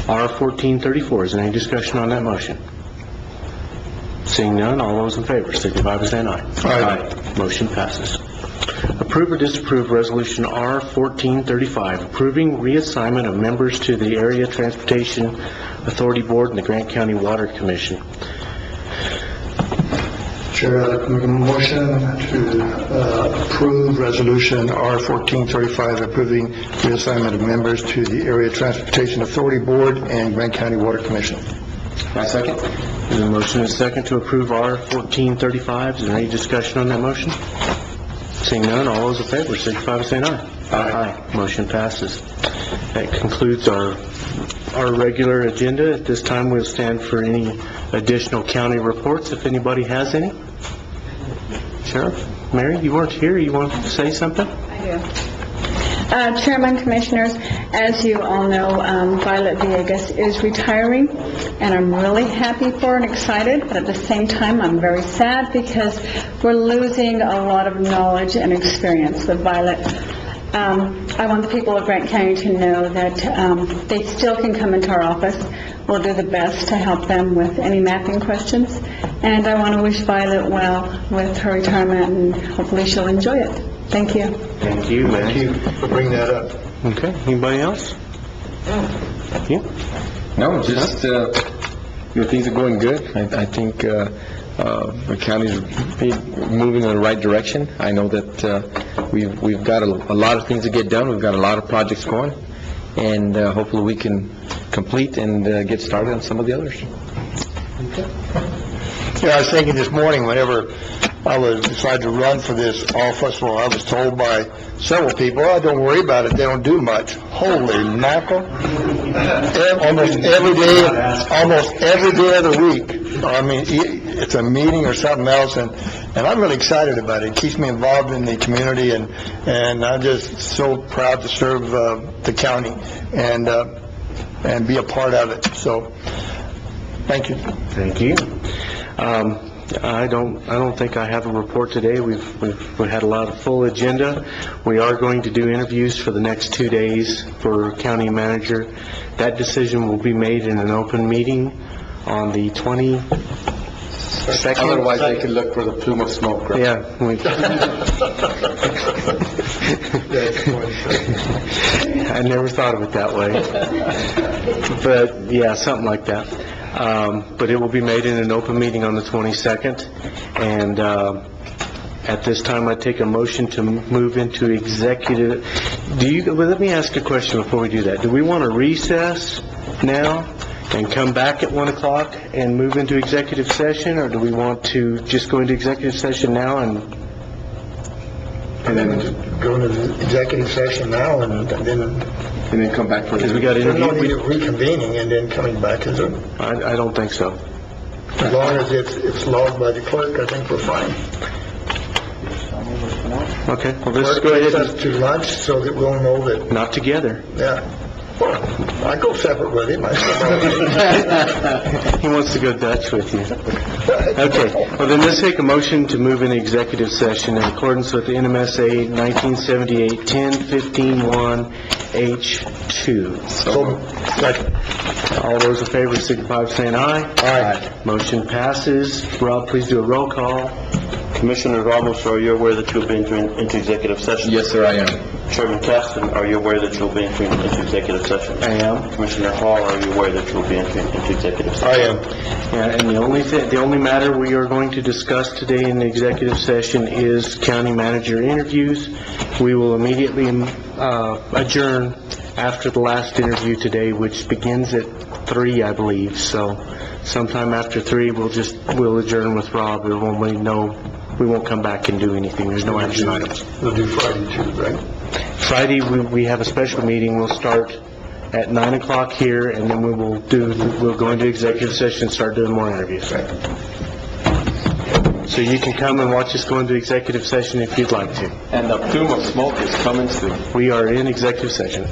R-1434. Is there any discussion on that motion? Seeing none, all those in favor signify by saying aye. Aye. Motion passes. Approve or disapprove Resolution R-1435, approving reassignment of members to the Area Transportation Authority Board and the Grant County Water Commission. Chair, I'd like to make a motion to approve Resolution R-1435, approving reassignment of members to the Area Transportation Authority Board and Grant County Water Commission. My second. There's a motion and a second to approve R-1435. Is there any discussion on that motion? Seeing none, all those in favor, signify by saying aye. Aye. Motion passes. That concludes our regular agenda. At this time, we'll stand for any additional county reports, if anybody has any. Sheriff, Mary, you weren't here. You want to say something? I do. Chairman, Commissioners, as you all know, Violet Villegas is retiring, and I'm really happy for and excited, but at the same time, I'm very sad because we're losing a lot of knowledge and experience with Violet. I want the people of Grant County to know that they still can come into our office. We'll do the best to help them with any mapping questions, and I want to wish Violet well with her retirement, and hopefully she'll enjoy it. Thank you. Thank you, Mary. Thank you for bringing that up. Okay, anybody else? You? No, just, things are going good. I think the county's moving in the right direction. I know that we've got a lot of things to get done. We've got a lot of projects going, and hopefully we can complete and get started on some of the others. Yeah, I was thinking this morning, whenever I decided to run for this office, well, I was told by several people, oh, don't worry about it, they don't do much. Holy mackerel. Almost every day of the week. I mean, it's a meeting or something else, and I'm really excited about it. It keeps me involved in the community, and I'm just so proud to serve the county and be a part of it. So, thank you. Thank you. I don't think I have a report today. We've had a lot of full agenda. We are going to do interviews for the next 2 days for county manager. That decision will be made in an open meeting on the 22nd. Otherwise, they could look for the plume of smoke, right? Yeah. I never thought of it that way. But, yeah, something like that. But it will be made in an open meeting on the 22nd. And at this time, I take a motion to move into executive. Let me ask a question before we do that. Do we want to recess now and come back at 1 o'clock and move into executive session, or do we want to just go into executive session now and then go into the executive session now and then come back for because we got There's no need interview? of reconvening and then coming back, is there? I don't think so. As long as it's logged by the clerk, I think we're fine. Okay, well, let's go ahead Clerk takes us to lunch so that we'll know that, not together. yeah. Well, I go separate with him. He wants to go Dutch with you. Okay, well then let's take a motion to move into executive session in accordance with the NMSA 1978-10-15-1H2. So, second. All those in favor signify by saying aye. Aye. Motion passes. Rob, please do a roll call. Commissioner Ramos, are you aware that you'll be entering into executive session? Yes, sir, I am. Chairman Caston, are you aware that you'll be entering into executive session? I am. Commissioner Hall, are you aware that you'll be entering into executive session? I am. Yeah, and the only matter we are going to discuss today in the executive session is county manager interviews. We will immediately adjourn after the last interview today, which begins at 3, I believe. So sometime after 3, we'll adjourn with Rob. We won't come back and do anything. There's no action items. We'll do Friday too, right? Friday, we have a special meeting. We'll start at 9 o'clock here, and then we'll go into executive session and start doing more interviews. So you can come and watch us go into executive session if you'd like to. And the plume of smoke is coming soon. We are in executive session.